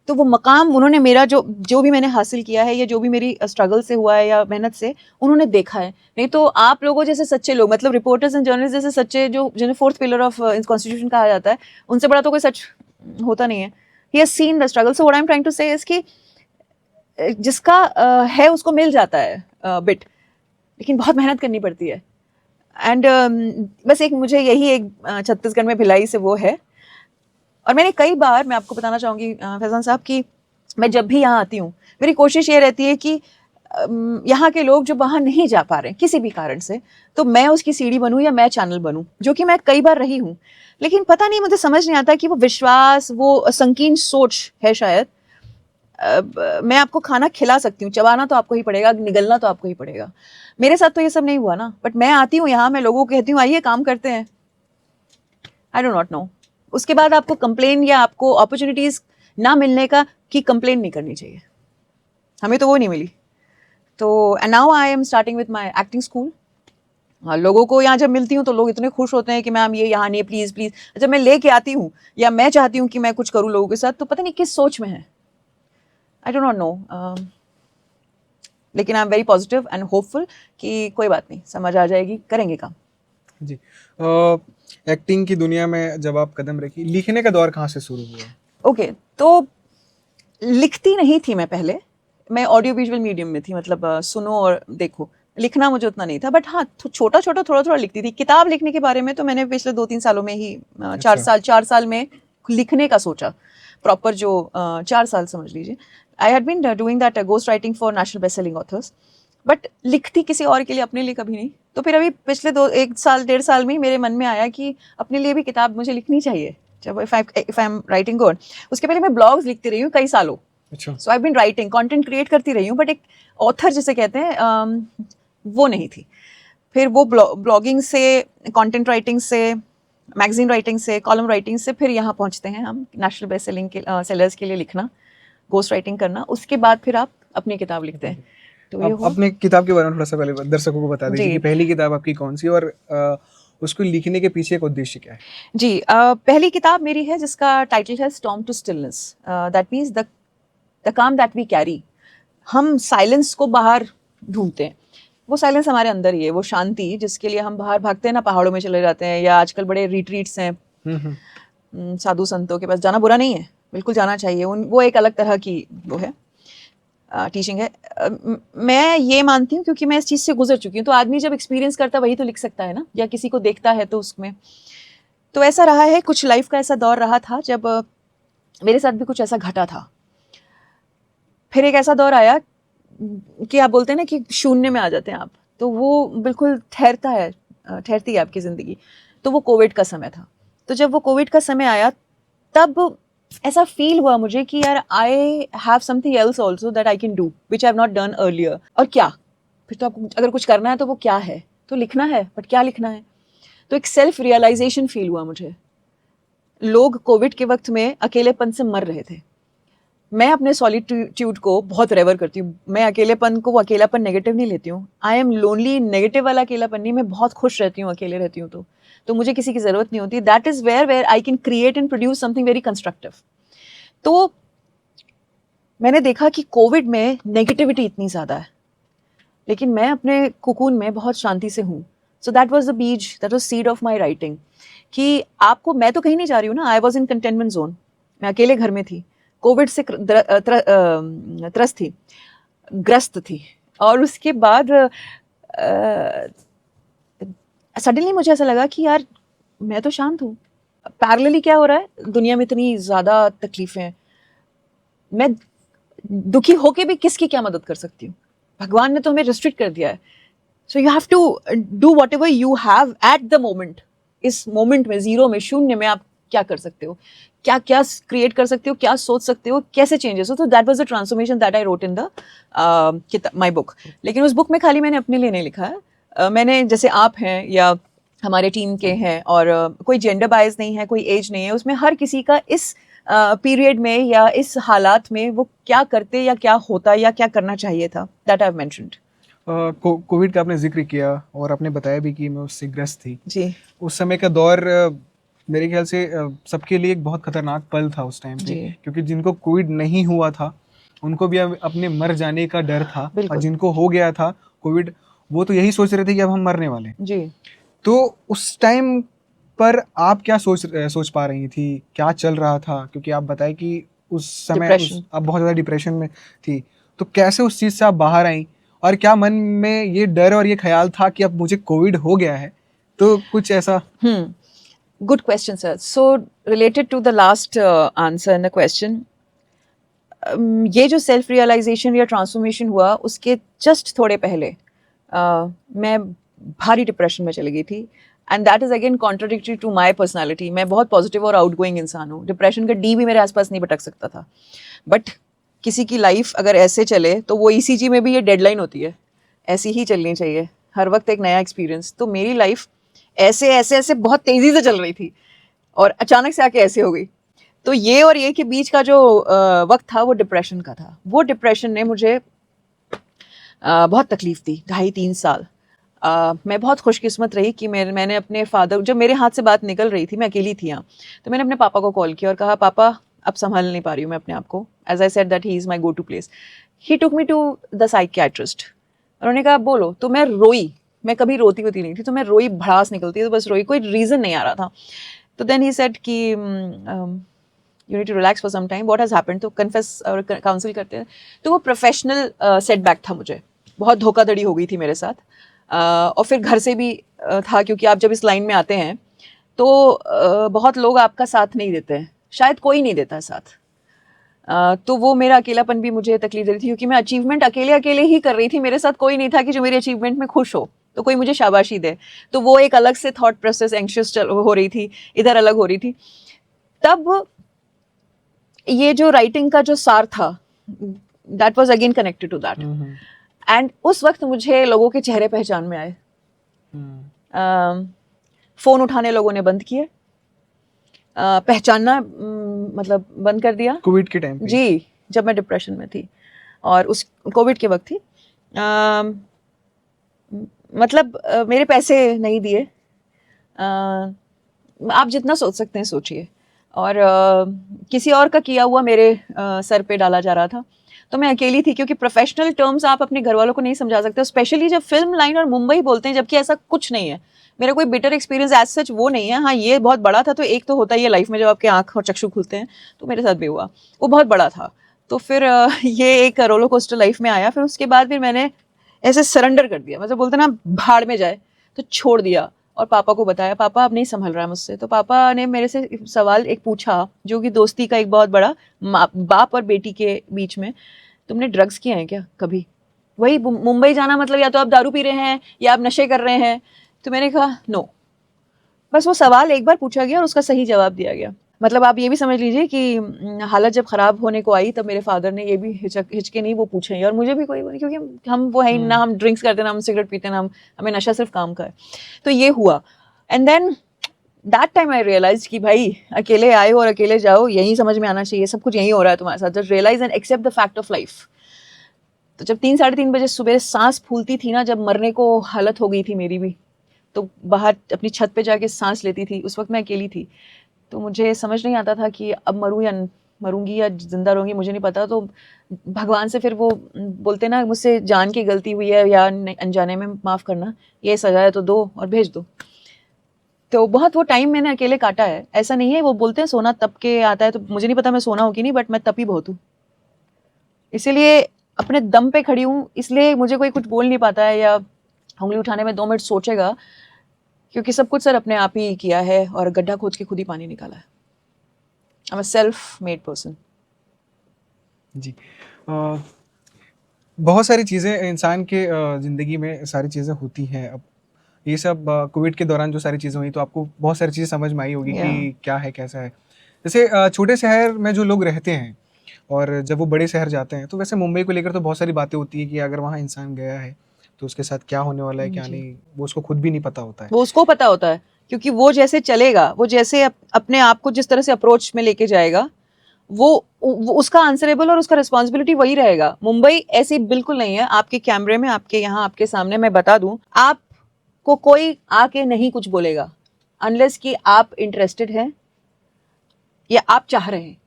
तो वो मकाम उन्होंने मेरा जो भी मैंने हासिल किया है या जो भी मेरी स्ट्रगल से हुआ है या मेहनत से, उन्होंने देखा है। नहीं तो आप लोगों जैसे सच्चे लोग, मतलब रिपोर्टर्स एंड जर्नलिस्ट जैसे सच्चे, जो जिन्हें 4th पिलर ऑफ कॉन्स्टिट्यूशन कहा जाता है, उनसे बड़ा तो कोई सच होता नहीं है। He has seen the struggle. So what I am trying to say is कि जिसका है उसको मिल जाता है बिट, लेकिन बहुत मेहनत करनी पड़ती है। एंड बस एक मुझे यही एक छत्तीसगढ़ में भिलाई से वो है। और मैंने कई बार, मैं आपको बताना चाहूँगी फैजान साहब, कि मैं जब भी यहाँ आती हूँ मेरी कोशिश ये रहती है कि यहाँ के लोग जो वहाँ नहीं जा पा रहे हैं किसी भी कारण से, तो मैं उसकी सीढ़ी बनूं या मैं चैनल बनूं, जो कि मैं कई बार रही हूँ। लेकिन पता नहीं, मुझे समझ नहीं आता कि वो विश्वास, वो संकीर्ण सोच है शायद। मैं आपको खाना खिला सकती हूँ, चबाना तो आपको ही पड़ेगा, निगलना तो आपको ही पड़ेगा। मेरे साथ तो ये सब नहीं हुआ ना, बट मैं आती हूँ यहाँ, मैं लोगों को कहती हूँ आइए काम करते हैं। आई डो नॉट नो। उसके बाद आपको कंप्लेन या आपको अपॉर्चुनिटीज ना मिलने का की कंप्लेन नहीं करनी चाहिए। हमें तो वो नहीं मिली। तो and now I am starting with my acting school. लोगों को यहाँ जब मिलती हूँ तो लोग इतने खुश होते हैं कि मैम ये यहाँ नहीं, प्लीज़ प्लीज़। जब मैं लेके आती हूँ या मैं चाहती हूँ कि मैं कुछ करूँ लोगों के साथ, तो पता नहीं किस सोच में है। I do not know. लेकिन I am very positive and hopeful कि कोई बात नहीं, समझ आ जाएगी, करेंगे काम। जी। एक्टिंग की दुनिया में जब आप कदम रखी, लिखने का दौर कहाँ से शुरू हुआ? ओके, तो लिखती नहीं थी मैं पहले। मैं ऑडियो विजुअल मीडियम में थी, मतलब सुनो और देखो। लिखना मुझे उतना नहीं था, बट हाँ छोटा छोटा थोड़ा थोड़ा लिखती थी। किताब लिखने के बारे में तो मैंने पिछले 2-3 सालों में ही 4 साल में लिखने का सोचा प्रॉपर, जो 4 साल समझ लीजिए। I had been doing that ghost writing for national best selling authors, but लिखती किसी और के लिए, अपने लिए कभी नहीं। तो फिर अभी पिछले 1 साल 1.5 साल में मेरे मन में आया कि अपने लिए भी किताब मुझे लिखनी चाहिए। जब if I am writing good, उसके पहले मैं ब्लॉग्स लिखती रही हूँ कई सालों। अच्छा। So I been writing, content create करती रही हूँ, बट एक ऑथर जिसे कहते हैं वो नहीं थी। फिर वो ब्लॉगिंग से, कंटेंट राइटिंग से, मैगजीन राइटिंग से, कॉलम राइटिंग से फिर यहाँ पहुँचते हैं हम नेशनल बेस्ट सेलिंग के सेलर्स के लिए लिखना, गोस्ट राइटिंग करना। उसके बाद फिर आप अपनी किताब लिखते हैं। तो ये आप अपने किताब के बारे में थोड़ा सा पहले दर्शकों को बता दीजिए जी। कि पहली किताब आपकी कौन सी, और उसको लिखने के पीछे का उद्देश्य क्या है? जी, पहली किताब मेरी है जिसका टाइटल है storm to stillness. That means the calm that we carry. हम साइलेंस को बाहर ढूंढते हैं, वो साइलेंस हमारे अंदर ही है, वो शांति जिसके लिए हम बाहर भागते हैं ना, पहाड़ों में चले जाते हैं, या आजकल बड़े रिट्रीट्स हैं। साधु संतों के पास जाना बुरा नहीं है, बिल्कुल जाना चाहिए। वो एक अलग तरह की वो है, टीचिंग है। मैं ये मानती हूँ, क्योंकि मैं इस चीज़ से गुजर चुकी हूँ। तो आदमी जब एक्सपीरियंस करता वही तो लिख सकता है ना, या किसी को देखता है तो उसमें। तो ऐसा रहा है, कुछ लाइफ का ऐसा दौर रहा था जब मेरे साथ भी कुछ ऐसा घटा था। फिर एक ऐसा दौर आया कि आप बोलते हैं ना कि शून्य में आ जाते हैं आप, तो वो बिल्कुल ठहरती है आपकी ज़िंदगी। तो वो कोविड का समय था। तो जब वो कोविड का समय आया, तब ऐसा फील हुआ मुझे कि यार I have something else also that I can do which I have not done earlier. और क्या, फिर तो आपको अगर कुछ करना है तो वो क्या है, तो लिखना है, बट क्या लिखना है। तो एक सेल्फ रियलाइजेशन फील हुआ मुझे। लोग कोविड के वक्त में अकेलेपन से मर रहे थे। मैं अपने सॉलिट्यूड को बहुत रेवर करती हूँ। मैं अकेलेपन को, वो अकेलापन नेगेटिव नहीं लेती हूँ। आई एम लोनली, नेगेटिव वाला अकेलापन नहीं। मैं बहुत खुश रहती हूँ अकेले रहती हूँ, तो मुझे किसी की ज़रूरत नहीं होती। That is where I can create and produce something very constructive. तो मैंने देखा कि कोविड में नेगेटिविटी इतनी ज़्यादा है, लेकिन मैं अपने कुकून में बहुत शांति से हूँ। So that was the bees, that was seed of my writing, कि आपको, मैं तो कहीं नहीं जा रही हूँ ना। I was in containment zone, मैं अकेले घर में थी, कोविड से त्रस्त थी, ग्रस्त थी। और उसके बाद सडनली मुझे ऐसा लगा कि यार मैं तो शांत हूँ। पैरेलली क्या हो रहा है, दुनिया में इतनी ज़्यादा तकलीफ़ें हैं, मैं दुखी होके भी किसकी क्या मदद कर सकती हूँ। भगवान ने तो हमें रिस्ट्रिक्ट कर दिया है। So you have to do whatever you have at the moment. इस मोमेंट में, ज़ीरो में, शून्य में आप क्या कर सकते हो, क्या क्या क्रिएट कर सकते हो, क्या सोच सकते हो, कैसे चेंजेस हो। तो that was the transformation that I wrote in the my book. लेकिन उस बुक में खाली मैंने अपने लिए नहीं लिखा है। मैंने, जैसे आप हैं या हमारे टीम के हैं, और कोई जेंडर बायस नहीं है, कोई एज नहीं है, उसमें हर किसी का इस पीरियड में या इस हालात में वो क्या करते या क्या होता या क्या करना चाहिए था, that I have mentioned. Covid का आपने जिक्र किया और आपने बताया भी कि मैं उससे ग्रस्त थी जी उस समय का दौर। मेरे ख्याल से सबके लिए एक बहुत खतरनाक पल था उस टाइम पे, जी। क्योंकि जिनको कोविड नहीं हुआ था उनको भी अब अपने मर जाने का डर था, और बिल्कुल। जिनको हो गया था कोविड, वो तो यही सोच रहे थे कि अब हम मरने वाले हैं। जी। तो उस टाइम पर आप क्या सोच पा रही थी, क्या चल रहा था? क्योंकि आप बताए कि उस समय आप बहुत ज़्यादा डिप्रेशन में थी, तो कैसे उस चीज़ से आप बाहर आई, और क्या मन में ये डर और ये ख्याल था कि अब मुझे कोविड हो गया है, तो कुछ ऐसा? Good question, sir. So, related to the last answer in the question, ये जो सेल्फ रियलाइजेशन या ट्रांसफॉर्मेशन हुआ उसके जस्ट थोड़े पहले मैं भारी डिप्रेशन में चली गई थी, and that is again contradictory to my personality. मैं बहुत पॉजिटिव और आउटगोइंग इंसान हूँ, डिप्रेशन का डी भी मेरे आसपास नहीं भटक सकता था। बट किसी की लाइफ अगर ऐसे चले तो वो ECG में भी ये डेडलाइन होती है, ऐसी ही चलनी चाहिए, हर वक्त एक नया एक्सपीरियंस। तो मेरी लाइफ ऐसे ऐसे ऐसे बहुत तेज़ी से चल रही थी और अचानक से आके ऐसे हो गई। तो ये और ये के बीच का जो वक्त था वो डिप्रेशन का था। वो डिप्रेशन ने मुझे बहुत तकलीफ दी 2.5-3 साल। मैं बहुत खुशकिस्मत रही कि मैंने अपने फादर, जब मेरे हाथ से बात निकल रही थी, मैं अकेली थी यहाँ, तो मैंने अपने पापा को कॉल किया और कहा पापा अब संभाल नहीं पा रही हूँ मैं अपने आप को। As I said that he is my go to place. He took me to the psychiatrist. उन्होंने कहा बोलो। तो मैं रोई, मैं कभी रोती होती नहीं थी, तो मैं रोई, भड़ास निकलती, तो बस रोई, कोई रीज़न नहीं आ रहा था। तो देन ही सेड कि you need to relax for some time, what has happened, तो कन्फेस और काउंसिल करते हैं। तो वो प्रोफेशनल सेटबैक था, मुझे बहुत धोखाधड़ी हो गई थी मेरे साथ। और फिर घर से भी था, क्योंकि आप जब इस लाइन में आते हैं तो बहुत लोग आपका साथ नहीं देते हैं, शायद कोई नहीं देता है साथ। तो वो मेरा अकेलापन भी मुझे तकलीफ दे रही थी, क्योंकि मैं अचीवमेंट अकेले अकेले ही कर रही थी, मेरे साथ कोई नहीं था कि जो मेरी अचीवमेंट में खुश हो, तो कोई मुझे शाबाशी दे। तो वो एक अलग से थॉट प्रोसेस, एंग्शियस हो रही थी, इधर अलग हो रही थी। तब ये जो राइटिंग का जो सार था, that was again connected to that. And उस वक्त मुझे लोगों के चेहरे पहचान में आए। फ़ोन उठाने लोगों ने बंद किए, पहचानना मतलब बंद कर दिया। कोविड के टाइम पे जी, जब मैं डिप्रेशन में थी और उस कोविड के वक्त थी। मतलब मेरे पैसे नहीं दिए, आप जितना सोच सकते हैं सोचिए, और किसी और का किया हुआ मेरे सर पे डाला जा रहा था। तो मैं अकेली थी, क्योंकि प्रोफेशनल टर्म्स आप अपने घर वालों को नहीं समझा सकते, स्पेशली जब फिल्म लाइन और मुंबई बोलते हैं, जबकि ऐसा कुछ नहीं है। मेरा कोई बिटर एक्सपीरियंस एज सच वो नहीं है। हाँ, ये बहुत बड़ा था, तो एक तो होता ही है लाइफ में जब आपके आँख और चक्षु खुलते हैं, तो मेरे साथ भी हुआ, वो बहुत बड़ा था। तो फिर ये एक रोलर कोस्टर लाइफ में आया। फिर उसके बाद फिर मैंने ऐसे सरेंडर कर दिया, मतलब बोलते ना भाड़ में जाए, तो छोड़ दिया और पापा को बताया, पापा अब नहीं संभल रहा है मुझसे। तो पापा ने मेरे से सवाल एक पूछा, जो कि दोस्ती का एक बहुत बड़ा, बाप और बेटी के बीच में, तुमने ड्रग्स किए हैं क्या कभी? वही मुंबई जाना मतलब या तो आप दारू पी रहे हैं या आप नशे कर रहे हैं। तो मैंने कहा नो। बस वो सवाल एक बार पूछा गया और उसका सही जवाब दिया गया। मतलब आप ये भी समझ लीजिए कि हालत जब ख़राब होने को आई, तब मेरे फादर ने ये भी हिचके नहीं वो पूछे, और मुझे भी कोई, क्योंकि हम वो है ना, हम ड्रिंक्स करते ना हम सिगरेट पीते ना, हमें नशा सिर्फ काम का है। तो ये हुआ। And then that time I realise कि भाई अकेले आए हो और अकेले जाओ, यही समझ में आना चाहिए, सब कुछ यही हो रहा है तुम्हारे साथ। Just realise and accept the fact of life. तो जब 3-3:30 बजे सुबह सांस फूलती थी ना, जब मरने को हालत हो गई थी मेरी भी, तो बाहर अपनी छत पे जाके सांस लेती थी, उस वक्त मैं अकेली थी। तो मुझे समझ नहीं आता था कि अब मरूं या मरूंगी या जिंदा रहूंगी, मुझे नहीं पता। तो भगवान से फिर वो बोलते ना, मुझसे जान की गलती हुई है या अनजाने में, माफ़ करना, ये सजा है तो दो और भेज दो। तो बहुत वो टाइम मैंने अकेले काटा है। ऐसा नहीं है, वो बोलते हैं सोना तप के आता है, तो मुझे नहीं पता मैं सोना हूँ कि नहीं, बट मैं तपी बहुत हूँ। इसीलिए अपने दम पे खड़ी हूँ, इसलिए मुझे कोई कुछ बोल नहीं पाता है या उंगली उठाने में 2 मिनट सोचेगा, क्योंकि सब कुछ सर अपने आप ही किया है और गड्ढा खोद के खुद ही पानी निकाला है। I am a self made person. जी। बहुत सारी चीज़ें इंसान के ज़िंदगी में सारी चीज़ें होती हैं। अब ये सब कोविड के दौरान जो सारी चीज़ें हुई, तो आपको बहुत सारी चीज़ें समझ में आई होगी कि क्या है, कैसा है। जैसे छोटे शहर में जो लोग रहते हैं और जब वो बड़े शहर जाते हैं, तो वैसे मुंबई को लेकर तो बहुत सारी बातें होती है कि अगर वहाँ इंसान गया है तो उसके साथ क्या होने वाला है, क्या नहीं, वो उसको खुद भी नहीं पता होता है। वो उसको पता होता है, क्योंकि वो जैसे चलेगा, वो जैसे अपने आप को जिस तरह से अप्रोच में लेके जाएगा, वो उसका आंसरेबल और उसका रिस्पॉन्सिबिलिटी वही रहेगा। मुंबई ऐसी बिल्कुल नहीं है। आपके कैमरे में, आपके यहाँ, आपके सामने मैं बता दूं, आपको कोई आके नहीं कुछ बोलेगा अनलेस कि आप इंटरेस्टेड हैं या आप चाह रहे हैं।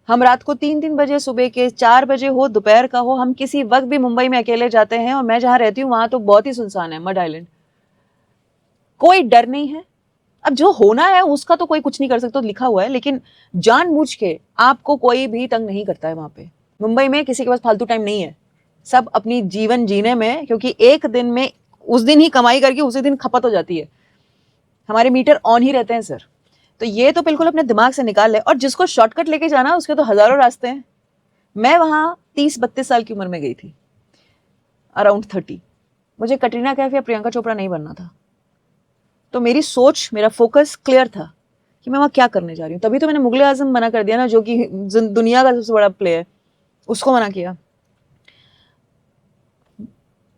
हम रात को 3-3 बजे, सुबह के 4 बजे हो, दोपहर का हो, हम किसी वक्त भी मुंबई में अकेले जाते हैं। और मैं जहाँ रहती हूँ वहां तो बहुत ही सुनसान है, मड आइलैंड। कोई डर नहीं है। अब जो होना है उसका तो कोई कुछ नहीं कर सकता, तो लिखा हुआ है, लेकिन जानबूझ के आपको कोई भी तंग नहीं करता है वहां पे। मुंबई में किसी के पास फालतू टाइम नहीं है, सब अपनी जीवन जीने में, क्योंकि एक दिन में उस दिन ही कमाई करके उसी दिन खपत हो जाती है। हमारे मीटर ऑन ही रहते हैं सर। तो ये तो बिल्कुल अपने दिमाग से निकाल ले। और जिसको शॉर्टकट लेके जाना, उसके तो हजारों रास्ते हैं। मैं वहाँ 30-32 साल की उम्र में गई थी, अराउंड 30। मुझे कटरीना कैफ या प्रियंका चोपड़ा नहीं बनना था। तो मेरी सोच, मेरा फोकस क्लियर था कि मैं वहाँ क्या करने जा रही हूँ। तभी तो मैंने मुगले आजम मना कर दिया ना, जो कि दुनिया का सबसे बड़ा प्ले है, उसको मना किया।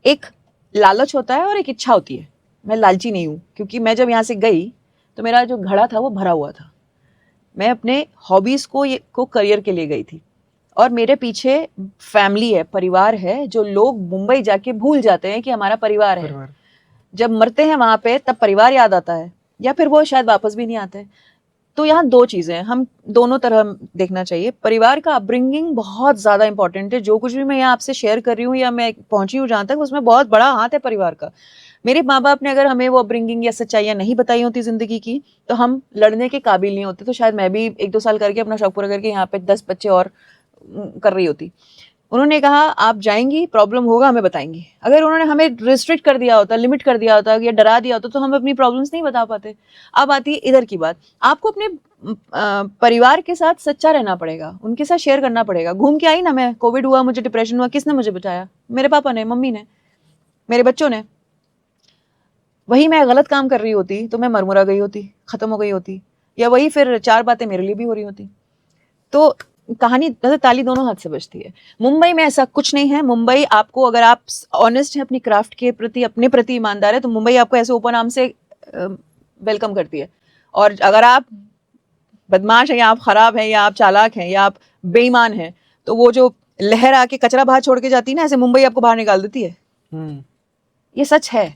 एक लालच होता है और एक इच्छा होती है। मैं लालची नहीं हूँ, क्योंकि मैं जब यहाँ से गई तो मेरा जो घड़ा था वो भरा हुआ था। मैं अपने हॉबीज़ को करियर के लिए गई थी, और मेरे पीछे फैमिली है, परिवार है, जो लोग मुंबई जाके भूल जाते हैं कि हमारा परिवार है। जब मरते हैं वहाँ पे तब परिवार याद आता है, या फिर वो शायद वापस भी नहीं आते। तो यहाँ दो चीज़ें हैं, हम दोनों तरह देखना चाहिए। परिवार का अपब्रिंगिंग बहुत ज़्यादा इंपॉर्टेंट है। जो कुछ भी मैं यहाँ आपसे शेयर कर रही हूँ या मैं पहुँची हूँ जहाँ तक, उसमें बहुत बड़ा हाथ है परिवार का। मेरे माँ बाप ने अगर हमें वो अपब्रिंगिंग या सच्चाइयाँ नहीं बताई होती ज़िंदगी की, तो हम लड़ने के काबिल नहीं होते। तो शायद मैं भी 1-2 साल करके अपना शौक पूरा करके यहाँ पे 10 बच्चे और कर रही होती। उन्होंने कहा आप जाएंगी, प्रॉब्लम होगा, हमें बताएंगी। अगर उन्होंने हमें रिस्ट्रिक्ट कर दिया होता, लिमिट कर दिया होता या डरा दिया होता, तो हम अपनी प्रॉब्लम्स नहीं बता पाते। अब आती है इधर की बात। आपको अपने परिवार के साथ सच्चा रहना पड़ेगा, उनके साथ शेयर करना पड़ेगा। घूम के आई ना मैं, कोविड हुआ, मुझे डिप्रेशन हुआ, किसने मुझे बचाया? मेरे पापा ने, मम्मी ने, मेरे बच्चों ने। वही मैं गलत काम कर रही होती तो मैं मरमुरा गई होती, खत्म हो गई होती, या वही फिर 4 बातें मेरे लिए भी हो रही होती। तो कहानी ताली दोनों हाथ से बजती है। मुंबई में ऐसा कुछ नहीं है। मुंबई आपको, अगर आप ऑनेस्ट हैं अपनी क्राफ्ट के प्रति, अपने प्रति ईमानदार है, तो मुंबई आपको ऐसे ओपन आर्म से वेलकम करती है। और अगर आप बदमाश हैं, या आप खराब हैं, या आप चालाक हैं, या आप बेईमान हैं, तो वो जो लहर आके कचरा बाहर छोड़ के जाती है ना, ऐसे मुंबई आपको बाहर निकाल देती है। ये सच है।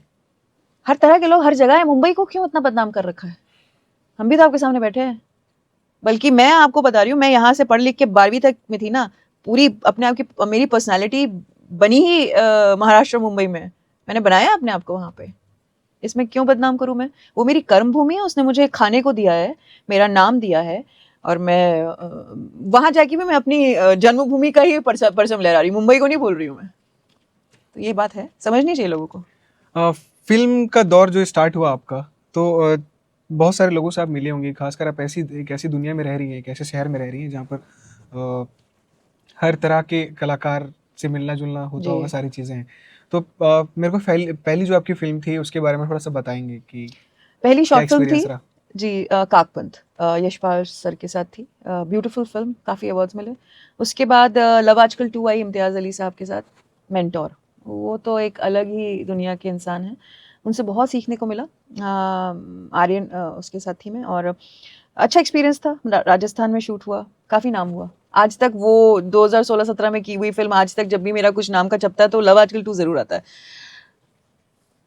हर तरह के लोग हर जगह है। मुंबई को क्यों इतना बदनाम कर रखा है? हम भी तो आपके सामने बैठे हैं। बल्कि मैं आपको बता रही हूँ, मैं यहाँ से पढ़ लिख के 12वीं तक में थी ना, पूरी अपने आप की मेरी पर्सनालिटी बनी ही महाराष्ट्र मुंबई में। मैंने बनाया अपने आप को वहाँ पे। इसमें क्यों बदनाम करूँ मैं? वो मेरी कर्म भूमि है, उसने मुझे खाने को दिया है, मेरा नाम दिया है, और मैं वहाँ जाके भी मैं अपनी जन्मभूमि का ही परचम लहरा रही हूँ, मुंबई को नहीं बोल रही हूँ मैं। तो ये बात है, समझनी चाहिए लोगों को। फिल्म का दौर जो स्टार्ट हुआ आपका, तो बहुत सारे लोगों से आप मिले होंगे, खासकर आप एक ऐसी दुनिया में रह रही हैं, एक ऐसे शहर में रह रही हैं जहाँ पर हर तरह के कलाकार से मिलना जुलना होता होगा, सारी चीज़ें हैं। तो मेरे को पहली जो आपकी फिल्म थी उसके बारे में थोड़ा सा बताएंगे कि पहली क्या शॉर्ट फिल्म थी एक्सपीरियंस रहा? जी, काकपंथ, यशपाल सर के साथ थी। ब्यूटीफुल फिल्म, काफ़ी अवार्ड्स मिले। उसके बाद लव आजकल 2 आई इम्तियाज़ अली साहब के साथ, मेंटोर। वो तो एक अलग ही दुनिया के इंसान हैं, उनसे बहुत सीखने को मिला। आर्यन उसके साथ थी मैं, और अच्छा एक्सपीरियंस था। राजस्थान में शूट हुआ, काफ़ी नाम हुआ। आज तक वो 2016-17 में की हुई फिल्म, आज तक जब भी मेरा कुछ नाम का छपता है तो लव आजकल 2 ज़रूर आता है।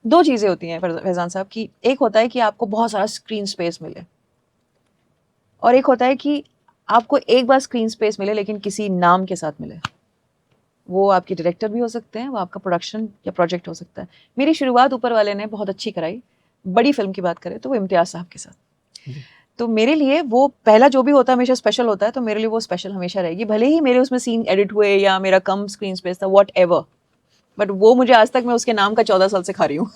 2 चीज़ें होती हैं फैज़ान साहब की, एक होता है कि आपको बहुत सारा स्क्रीन स्पेस मिले, और एक होता है कि आपको एक बार स्क्रीन स्पेस मिले लेकिन किसी नाम के साथ मिले। वो आपके डायरेक्टर भी हो सकते हैं, वो आपका प्रोडक्शन या प्रोजेक्ट हो सकता है। मेरी शुरुआत ऊपर वाले ने बहुत अच्छी कराई। बड़ी फिल्म की बात करें तो वो इम्तियाज़ साहब के साथ। तो मेरे लिए वो पहला जो भी होता है हमेशा स्पेशल होता है, तो मेरे लिए वो स्पेशल हमेशा रहेगी। भले ही मेरे उसमें सीन एडिट हुए या मेरा कम स्क्रीन स्पेस था, वॉट एवर, बट वो मुझे आज तक, मैं उसके नाम का 14 साल से खा रही हूँ।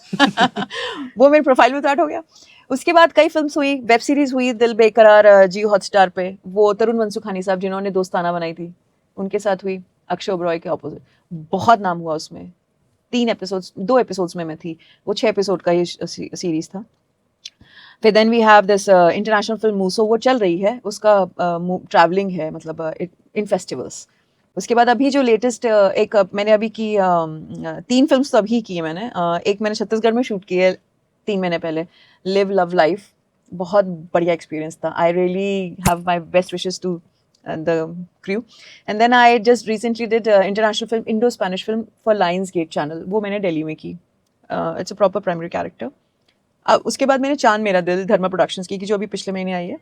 वो मेरे प्रोफाइल में स्टार्ट हो गया। उसके बाद कई फिल्म्स हुई, वेब सीरीज हुई, दिल बेकरार जियो हॉटस्टार पे, वो तरुण मनसुखानी साहब जिन्होंने दोस्ताना बनाई थी, उनके साथ हुई, अक्षय ओबरॉय के ऑपोजिट। बहुत नाम हुआ उसमें। 3 एपिसोड्स, 2 एपिसोड्स में मैं थी, वो 6 एपिसोड का ही सीरीज था। फिर then we have this international film मूसो, वो चल रही है, उसका ट्रैवलिंग है, मतलब इन फेस्टिवल्स। उसके बाद अभी जो लेटेस्ट एक मैंने अभी की 3 फिल्म्स तो अभी की है मैंने। एक मैंने छत्तीसगढ़ में शूट की है 3 महीने पहले, लिव लव लाइफ। बहुत बढ़िया एक्सपीरियंस था। I really have my best wishes to the crew. And then I just recently did international film, Indo Spanish film for Lionsgate channel, वो मैंने दिल्ली में की। It's a proper primary character. उसके बाद मैंने चांद मेरा दिल धर्मा प्रोडक्शंस की जो अभी पिछले महीने आई है।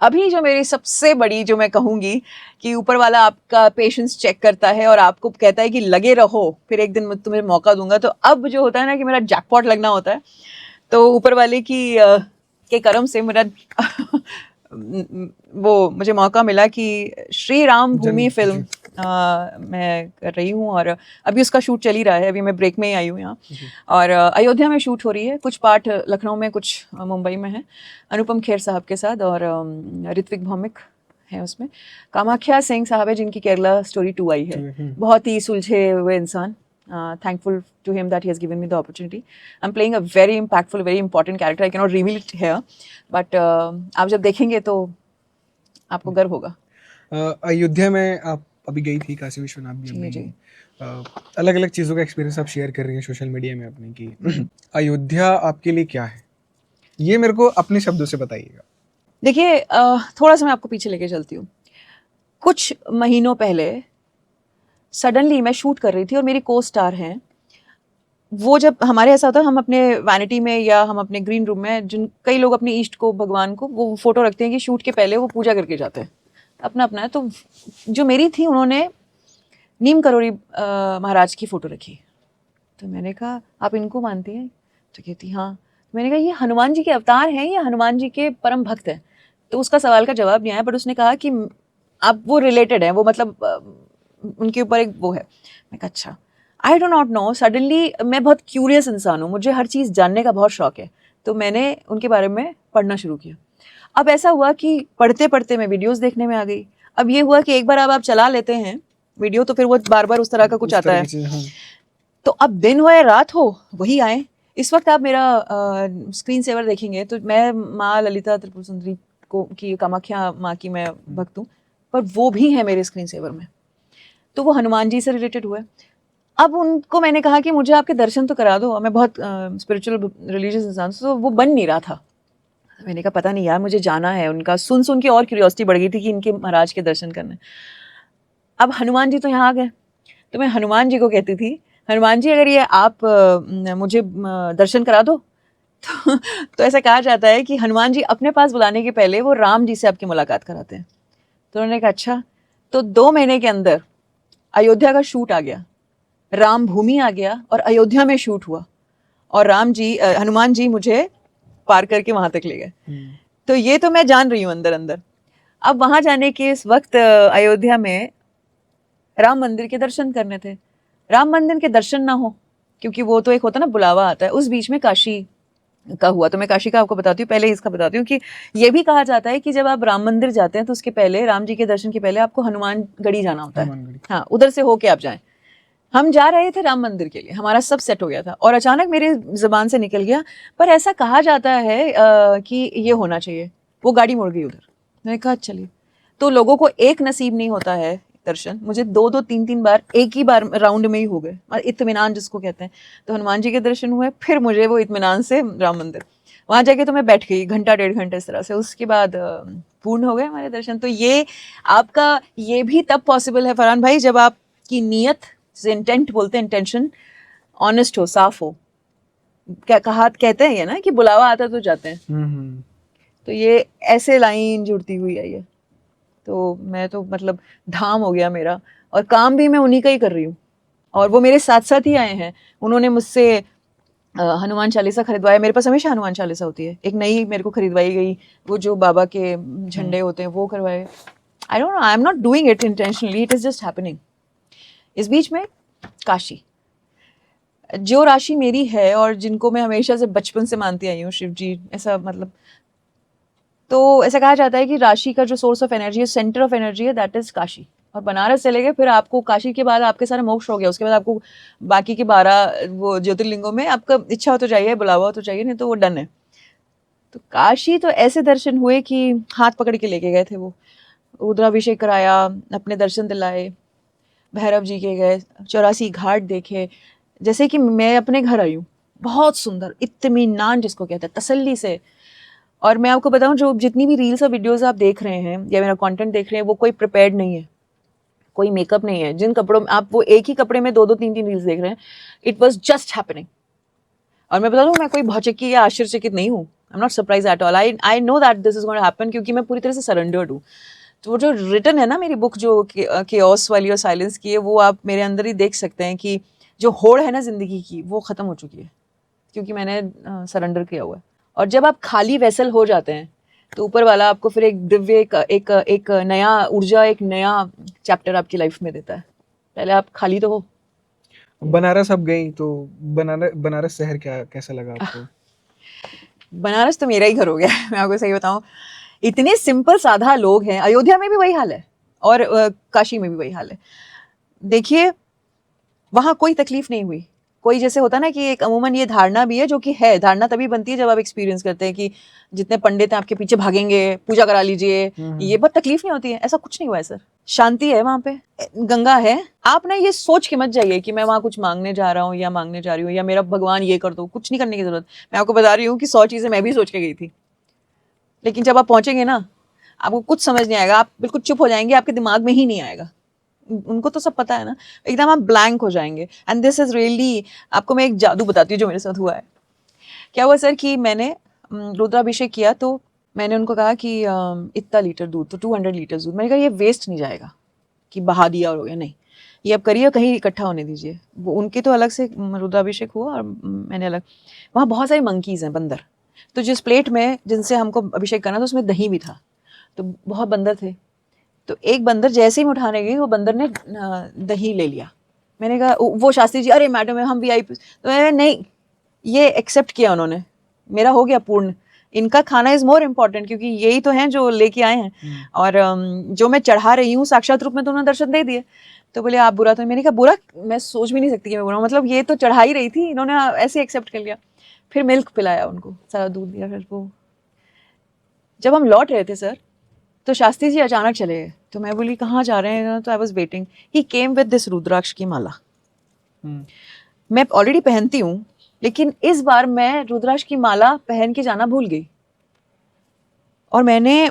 अभी जो मेरी सबसे बड़ी, जो मैं कहूँगी कि ऊपर वाला आपका पेशेंस चेक करता है और आपको कहता है कि लगे रहो, फिर एक दिन मैं तुम्हें मौका दूंगा। तो अब जो होता है ना कि मेरा जैकपॉट लगना होता है, तो ऊपर वाले की के करम से मेरा वो मुझे मौका मिला कि श्री राम भूमि फिल्म मैं कर रही हूँ, और अभी उसका शूट चल ही रहा है। अभी मैं ब्रेक में ही आई हूँ यहाँ, और अयोध्या में शूट हो रही है, कुछ पार्ट लखनऊ में, कुछ मुंबई में है, अनुपम खेर साहब के साथ, और ऋत्विक भौमिक हैं उसमें। कामाख्या सिंह साहब है जिनकी केरला स्टोरी 2 आई है, बहुत ही सुलझे हुए इंसान। Thankful to him that he has given me the opportunity. I'm playing a very impactful, very important character. I cannot reveal it here, but आप जब देखेंगे तो आपको गर्व होगा। अयोध्या में आप अभी गई थी, काशी विश्वनाथ भी जी, जी। अलग अलग चीज़ों का एक्सपीरियंस आप शेयर कर रही हैं सोशल मीडिया में अपने की। अयोध्या आपके लिए क्या है, ये मेरे को अपने शब्दों से बताइएगा। देखिए थोड़ा सा मैं आपको पीछे लेके चलती हूँ। कुछ महीनों पहले सडनली मैं शूट कर रही थी और मेरी को स्टार हैं, वो जब हमारे ऐसा होता है हम अपने वैनिटी में या हम अपने ग्रीन रूम में, जिन कई लोग अपने ईष्ट को, भगवान को वो फोटो रखते हैं कि शूट के पहले वो पूजा करके जाते हैं, अपना अपना है। तो जो मेरी थी उन्होंने नीम करोड़ी महाराज की फ़ोटो रखी। तो मैंने कहा आप इनको मानती हैं? तो कहती हाँ। मैंने कहा ये हनुमान जी के अवतार हैं या हनुमान जी के परम भक्त हैं? तो उसका सवाल का जवाब नहीं आया, बट उसने कहा कि आप वो रिलेटेड हैं, वो मतलब उनके ऊपर एक वो है। मैं कहा अच्छा, आई डो नॉट नो। सडनली मैं बहुत क्यूरियस इंसान हूँ, मुझे हर चीज़ जानने का बहुत शौक है, तो मैंने उनके बारे में पढ़ना शुरू किया। अब ऐसा हुआ कि पढ़ते पढ़ते मैं वीडियोज़ देखने में आ गई। अब ये हुआ कि एक बार अब आप चला लेते हैं वीडियो तो फिर वो बार बार उस तरह का कुछ आता है। हाँ। तो अब दिन हो या रात हो वही आए। इस वक्त आप मेरा स्क्रीन सेवर देखेंगे तो मैं माँ ललिता त्रिपुर सुंदरी को की, कामाख्या माँ की मैं भक्त हूँ, पर वो भी है मेरे स्क्रीन सेवर में। तो वो हनुमान जी से रिलेटेड हुआ है। अब उनको मैंने कहा कि मुझे आपके दर्शन तो करा दो, मैं बहुत स्पिरिचुअल रिलीजियस इंसान, तो वो बन नहीं रहा था। मैंने कहा पता नहीं यार, मुझे जाना है उनका। सुन सुन के और क्यूरियोसिटी बढ़ गई थी कि इनके महाराज के दर्शन करने। अब हनुमान जी तो यहाँ आ गए, तो मैं हनुमान जी को कहती थी हनुमान जी अगर ये आप मुझे दर्शन करा दो। तो ऐसा कहा जाता है कि हनुमान जी अपने पास बुलाने के पहले वो राम जी से आपकी मुलाकात कराते हैं। तो उन्होंने कहा अच्छा। तो 2 महीने के अंदर अयोध्या का शूट आ गया, राम भूमि आ गया और अयोध्या में शूट हुआ, और राम जी हनुमान जी मुझे पार करके वहां तक ले गए। तो ये तो मैं जान रही हूँ अंदर अंदर। अब वहां जाने के इस वक्त अयोध्या में राम मंदिर के दर्शन करने थे। राम मंदिर के दर्शन ना हो, क्योंकि वो तो एक होता है ना बुलावा आता है, उस बीच में काशी का हुआ। तो मैं काशी का आपको बताती हूँ, पहले इसका बताती हूँ कि ये भी कहा जाता है कि जब आप राम मंदिर जाते हैं तो उसके पहले, राम जी के दर्शन के पहले आपको हनुमानगढ़ी जाना होता है। हाँ, उधर से होके आप जाएं। हम जा रहे थे राम मंदिर के लिए, हमारा सब सेट हो गया था और अचानक मेरी जुबान से निकल गया, पर ऐसा कहा जाता है कि ये होना चाहिए। वो गाड़ी मुड़ गई उधर। मैंने कहा चलिए। तो लोगों को एक नसीब नहीं होता है दर्शन, मुझे 2-2 3-3 बार एक ही बार राउंड में ही हो गए, इत्मीनान जिसको कहते हैं। तो हनुमान जी के दर्शन हुए, फिर मुझे वो इत्मीनान से राम मंदिर। वहां जाके तो मैं बैठ गई घंटा 1.5 घंटे इस तरह से। उसके बाद पूर्ण हो गए हमारे दर्शन। तो ये आपका ये भी तब पॉसिबल है फरहान भाई जब आपकी नीयत से, इंटेंट बोलते हैं, इंटेंशन ऑनेस्ट हो, साफ हो। क्या कहा कहते हैं ये ना कि बुलावा आता तो जाते हैं। तो ये ऐसे लाइन जुड़ती हुई है ये। तो मैं तो मतलब धाम हो गया मेरा, और काम भी मैं उन्हीं का ही कर रही हूँ, और वो मेरे साथ साथ ही आए हैं। उन्होंने मुझसे हनुमान चालीसा खरीदवाया। मेरे पास हमेशा हनुमान चालीसा होती है, एक नई मेरे को खरीदवाई गई, वो जो बाबा के झंडे होते हैं वो करवाए। I don't know, I am not doing it intentionally, it is just happening. इस बीच में काशी, जो राशि मेरी है और जिनको मैं हमेशा से बचपन से मानती आई हूँ, शिव जी, ऐसा मतलब, तो ऐसा कहा जाता है कि राशि का जो सोर्स ऑफ एनर्जी है, सेंटर ऑफ एनर्जी है, दैट इज काशी। और बनारस चले गए, फिर आपको काशी के बाद आपके सारे मोक्ष हो गया। उसके बाद आपको बाकी के 12 वो ज्योतिर्लिंगों में आपका इच्छा हो तो चाहिए, बुलावा हो तो चाहिए, नहीं तो वो डन है। तो काशी तो ऐसे दर्शन हुए कि हाथ पकड़ के लेके गए थे वो। रुद्राभिषेक कराया, अपने दर्शन दिलाए, भैरव जी के गए, 84 घाट देखे, जैसे कि मैं अपने घर आई हूँ। बहुत सुंदर, इत्मीनान जिसको कहते हैं, तसल्ली से। और मैं आपको बताऊं, जो जितनी भी रील्स और वीडियोस आप देख रहे हैं या मेरा कंटेंट देख रहे हैं, वो कोई प्रिपेयर्ड नहीं है, कोई मेकअप नहीं है। जिन कपड़ों में आप वो एक ही कपड़े में 2-2 3-3 रील्स देख रहे हैं, इट वाज जस्ट हैपनिंग। और मैं बता दूं, मैं कोई भौचक्की या आश्चर्यचकित नहीं हूँ। I am not surprise at all. I know that this is going to happen, क्योंकि मैं पूरी तरह से सरेंडर्ड हूँ। तो वो जो रिटन है ना मेरी बुक, जो केओस वाली और साइलेंस की है, वो आप मेरे अंदर ही देख सकते हैं कि जो होड़ है ना जिंदगी की, वो खत्म हो चुकी है, क्योंकि मैंने सरेंडर किया हुआ है। और जब आप खाली वेसल हो जाते हैं तो ऊपर वाला आपको फिर एक दिव्य एक नया ऊर्जा, एक नया चैप्टर आपकी लाइफ में देता है। पहले आप खाली तो हो। बनारस अब गई तो बनारस शहर कैसा लगा आपको? बनारस तो मेरा ही घर हो गया है, मैं आपको सही बताऊं। इतने सिंपल साधा लोग हैं, अयोध्या में भी वही हाल है और काशी में भी वही हाल है। देखिए वहां कोई तकलीफ नहीं हुई, कोई जैसे होता ना कि एक अमूमन ये धारणा भी है, जो कि है, धारणा तभी बनती है जब आप एक्सपीरियंस करते हैं कि जितने पंडित हैं आपके पीछे भागेंगे, पूजा करा लीजिए, ये बहुत तकलीफ नहीं होती है। ऐसा कुछ नहीं हुआ है सर, शांति है वहां पे, गंगा है। आप ना ये सोच के मत जाइए कि मैं वहां कुछ मांगने जा रहा हूँ या मांगने जा रही हूँ या मेरा भगवान ये कर दो, कुछ नहीं करने की जरूरत। मैं आपको बता रही हूँ कि 100 चीजें मैं भी सोच के गई थी, लेकिन जब आप पहुंचेंगे ना आपको कुछ समझ नहीं आएगा, आप बिल्कुल चुप हो जाएंगे, आपके दिमाग में ही नहीं आएगा। उनको तो सब पता है ना, एकदम आप ब्लैंक हो जाएंगे। एंड दिस इज रियली, आपको मैं एक जादू बताती हूँ जो मेरे साथ हुआ है। क्या हुआ सर कि मैंने रुद्राभिषेक किया, तो मैंने उनको कहा कि इतना लीटर दूध, तो 200 लीटर दूध, मैंने कहा ये वेस्ट नहीं जाएगा कि बहा दिया और हो गया, नहीं, ये अब करिए, कहीं इकट्ठा होने दीजिए। वो उनके तो अलग से रुद्राभिषेक हुआ और मैंने अलग। वहाँ बहुत सारे मंकीज़ हैं, बंदर। तो जिस प्लेट में जिनसे हमको अभिषेक करना था उसमें दही भी था, तो बहुत बंदर थे। तो एक बंदर जैसे ही मैं उठाने गई, वो बंदर ने दही ले लिया। मैंने कहा, वो शास्त्री जी, अरे मैडम हम VIP, तो मैंने नहीं, ये एक्सेप्ट किया उन्होंने, मेरा हो गया पूर्ण। इनका खाना इज मोर इम्पोर्टेंट, क्योंकि यही तो हैं जो लेके आए हैं, और जो मैं चढ़ा रही हूँ साक्षात रूप में, तो उन्होंने दर्शन दे दिए। तो बोले आप बुरा, तो मैंने कहा बुरा, मैं सोच भी नहीं सकती कि मैं बुरा, मतलब ये तो चढ़ा ही रही थी, इन्होंने ऐसे एक्सेप्ट कर लिया। फिर मिल्क पिलाया उनको, सारा दूध दिया। फिर वो जब हम लौट रहे थे सर, तो शास्त्री जी अचानक चले गए। तो मैं बोली कहाँ जा रहे हैं, तो I was waiting. He came with this rudraksha की माला। मैं ऑलरेडी पहनती हूँ, लेकिन इस बार मैं रुद्राक्ष की माला पहन के जाना भूल गई। और मैंने,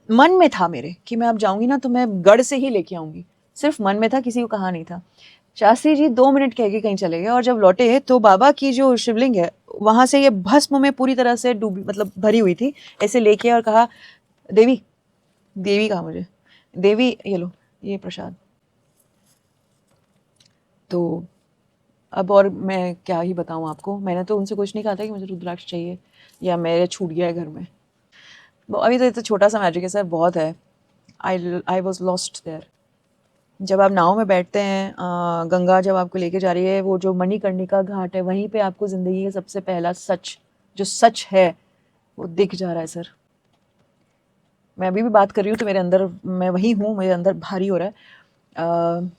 मन में था मेरे कि मैं अब जाऊंगी ना तो मैं गढ़ से ही लेके आऊंगी, सिर्फ मन में था, किसी को कहा नहीं था। शास्त्री जी 2 मिनट कह के कहीं चले गए, और जब लौटे तो बाबा की जो शिवलिंग है वहां से ये भस्म में पूरी तरह से डूबी, मतलब भरी हुई थी, ऐसे लेके, और कहा देवी, देवी कहा मुझे, देवी ये लो ये प्रसाद। तो अब और मैं क्या ही बताऊं आपको, मैंने तो उनसे कुछ नहीं कहा था कि मुझे रुद्राक्ष चाहिए या मेरे छूट गया है घर में। अभी तो ये तो छोटा सा मैजिक है सर, बहुत है। I was lost their. जब आप नाव में बैठते हैं, गंगा जब आपको लेके जा रही है, वो जो मणिकर्णिका घाट है, वहीं पे आपको ज़िंदगी का सबसे पहला सच, जो सच है वो दिख जा रहा है सर। मैं अभी भी बात कर रही हूँ तो मेरे अंदर, मैं वही हूँ, मेरे अंदर भारी हो रहा है।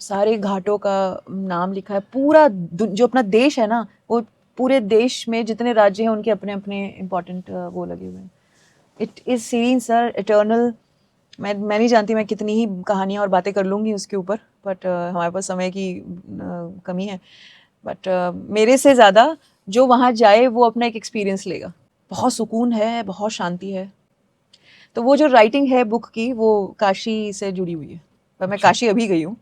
सारे घाटों का नाम लिखा है, पूरा जो अपना देश है ना, वो पूरे देश में जितने राज्य हैं उनके अपने अपने इम्पोर्टेंट वो लगे हुए हैं। It is serene sir, eternal. मैं नहीं जानती मैं कितनी ही कहानियाँ और बातें कर लूँगी उसके ऊपर, बट हमारे पास समय की कमी है। बट मेरे से ज़्यादा जो वहाँ जाए वो अपना एक एक्सपीरियंस लेगा। बहुत सुकून है, बहुत शांति है। तो वो जो राइटिंग है बुक की, वो काशी से जुड़ी हुई है। पर मैं काशी अभी गई हूँ,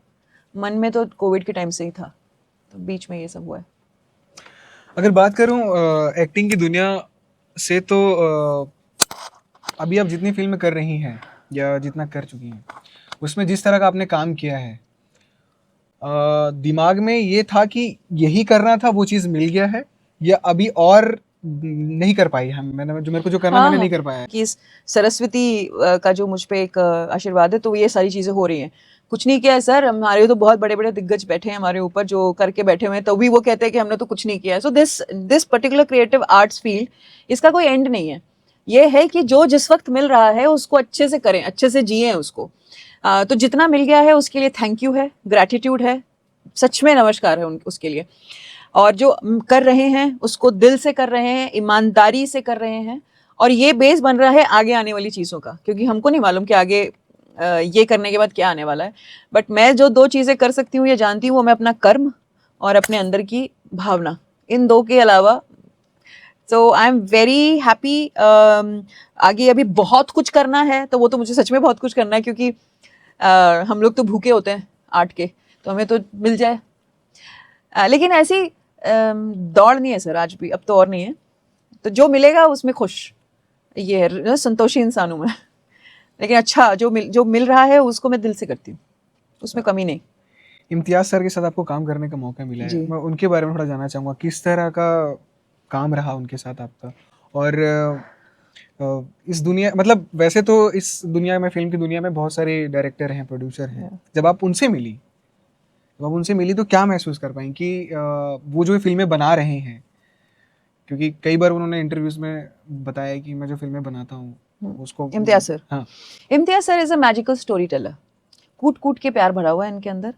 मन में तो कोविड के टाइम से ही था, तो बीच में ये सब हुआ है। अगर बात करूं एक्टिंग की दुनिया से, तो अभी आप जितनी फिल्म कर रही हैं या जितना कर चुकी हैं, उसमें जिस तरह का आपने काम किया है, दिमाग में ये था कि यही करना था, वो चीज़ मिल गया है, या अभी और नहीं कर पाई हम, मैंने जो मेरे को जो करना मैंने नहीं कर पाया है? कि इस सरस्वती का जो मुझ पे एक आशीर्वाद है, तो ये सारी चीज़ें हो रही हैं। कुछ नहीं किया है सर, हमारे तो बहुत बड़े बड़े दिग्गज बैठे हैं हमारे ऊपर, जो करके बैठे हुए हैं, तो भी वो कहते हैं कि हमने तो कुछ नहीं किया है। So this particular creative arts field, इसका कोई एंड नहीं है। ये है कि जो जिस वक्त मिल रहा है उसको अच्छे से करें, अच्छे से जिए उसको। तो जितना मिल गया है उसके लिए थैंक यू है, ग्रैटिट्यूड है, सच में नमस्कार है उसके लिए। और जो कर रहे हैं उसको दिल से कर रहे हैं, ईमानदारी से कर रहे हैं, और ये बेस बन रहा है आगे आने वाली चीज़ों का, क्योंकि हमको नहीं मालूम कि आगे ये करने के बाद क्या आने वाला है। बट मैं जो 2 चीज़ें कर सकती हूँ, ये जानती हूँ, वो मैं अपना कर्म और अपने अंदर की भावना, इन 2 के अलावा। सो आई एम वेरी हैप्पी। आगे अभी बहुत कुछ करना है, तो वो तो मुझे सच में बहुत कुछ करना है, क्योंकि हम लोग तो भूखे होते हैं आर्ट के, तो हमें तो मिल जाए। लेकिन ऐसी दौड़ नहीं है सर आज भी, अब तो और नहीं है, तो जो मिलेगा उसमें खुश, ये है, संतोषी इंसान हूँ मैं। लेकिन अच्छा जो मिल रहा है उसको मैं दिल से करती हूँ, उसमें कमी नहीं। इम्तियाज सर के साथ आपको काम करने का मौका मिला है, मैं उनके बारे में थोड़ा जानना चाहूँगा, किस तरह का काम रहा उनके साथ आपका? और इस दुनिया, मतलब वैसे तो इस दुनिया में, फिल्म की दुनिया में बहुत सारे डायरेक्टर हैं, प्रोड्यूसर हैं, जब आप उनसे मिली, तो क्या महसूस कर पाई कि वो जो फिल्में बना रहे हैं, क्योंकि कई बार उन्होंने इंटरव्यूज में बताया कि मैं जो फिल्में बनाता हूँ उसको इम्तियाज सर। हाँ Imtiaz sir is a magical story teller. कूट कूट के प्यार भरा हुआ है इनके अंदर।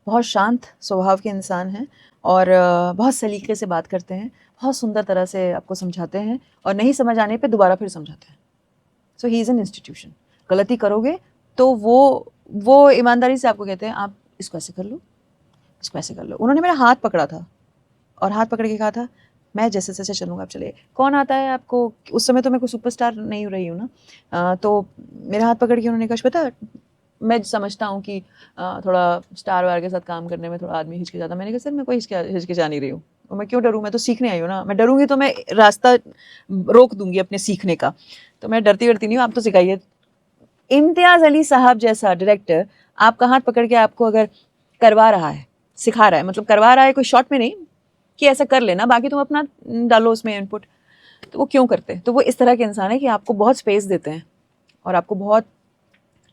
बहुत शांत स्वभाव के इंसान हैं और बहुत सलीके से बात करते हैं, बहुत सुंदर तरह से आपको समझाते हैं और नहीं समझ आने पे दोबारा फिर समझाते हैं। सो ही इज़ एन इंस्टीट्यूशन। गलती करोगे तो वो ईमानदारी से आपको कहते हैं आप इसको ऐसे कर लो, इसको ऐसे कर लो। उन्होंने मेरा हाथ पकड़ा था और हाथ पकड़ के कहा था मैं जैसे जैसे चलूँगा आप चलिए। कौन आता है आपको, उस समय तो मैं कोई सुपरस्टार नहीं हो रही हूँ ना, तो मेरा हाथ पकड़ के उन्होंने कहा श्वेता, मैं समझता हूँ कि थोड़ा स्टार वार के साथ काम करने में थोड़ा आदमी हिचकिचाता। मैंने कहा सर मैं कोई हिचकिचा नहीं रही हूँ, और मैं क्यों डरूँ, मैं तो सीखने आई हूँ ना। मैं डरूंगी तो मैं रास्ता रोक दूंगी अपने सीखने का, तो मैं डरती नहीं हूँ, आप तो सिखाइए। इम्तियाज़ अली साहब जैसा डायरेक्टर आपका हाथ पकड़ के आपको अगर करवा रहा है, सिखा रहा है, मतलब करवा रहा है कोई शॉर्ट में नहीं कि ऐसा कर लेना बाकी तुम अपना डालो उसमें इनपुट, तो वो क्यों करते? तो वो इस तरह के इंसान है कि आपको बहुत स्पेस देते हैं और आपको बहुत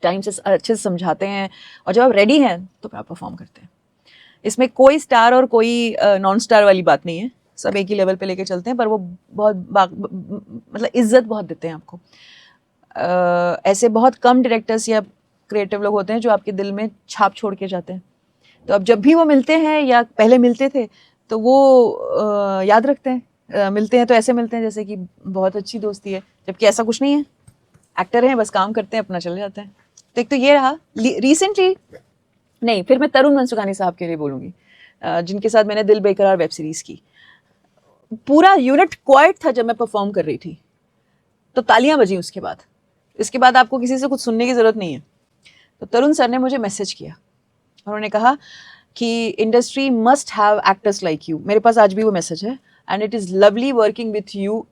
टाइम से अच्छे से समझाते हैं, और जब आप रेडी हैं तो फिर आप परफॉर्म करते हैं। इसमें कोई स्टार और कोई नॉन स्टार वाली बात नहीं है, सब एक ही लेवल पे लेके चलते हैं, पर वो बहुत मतलब इज्जत बहुत देते हैं आपको। ऐसे बहुत कम डायरेक्टर्स या क्रिएटिव लोग होते हैं जो आपके दिल में छाप छोड़ के जाते हैं। तो अब जब भी वो मिलते हैं या पहले मिलते थे तो वो याद रखते हैं, मिलते हैं तो ऐसे मिलते हैं जैसे कि बहुत अच्छी दोस्ती है, जबकि ऐसा कुछ नहीं है। एक्टर हैं, बस काम करते हैं, अपना चले जाते हैं। तो एक तो ये रहा रिसेंटली। नहीं, फिर मैं तरुण मनसुखानी साहब के लिए बोलूँगी, जिनके साथ मैंने दिल बेकरार वेब सीरीज़ की। पूरा यूनिट क्वाइट था जब मैं परफॉर्म कर रही थी, तो तालियां बजी उसके बाद। इसके बाद आपको किसी से कुछ सुनने की ज़रूरत नहीं है। तो तरुण सर ने मुझे मैसेज किया और उन्होंने कहा कि industry must have actors like you. मेरे पास आज भी वो मैसेज है, and it is lovely working with you,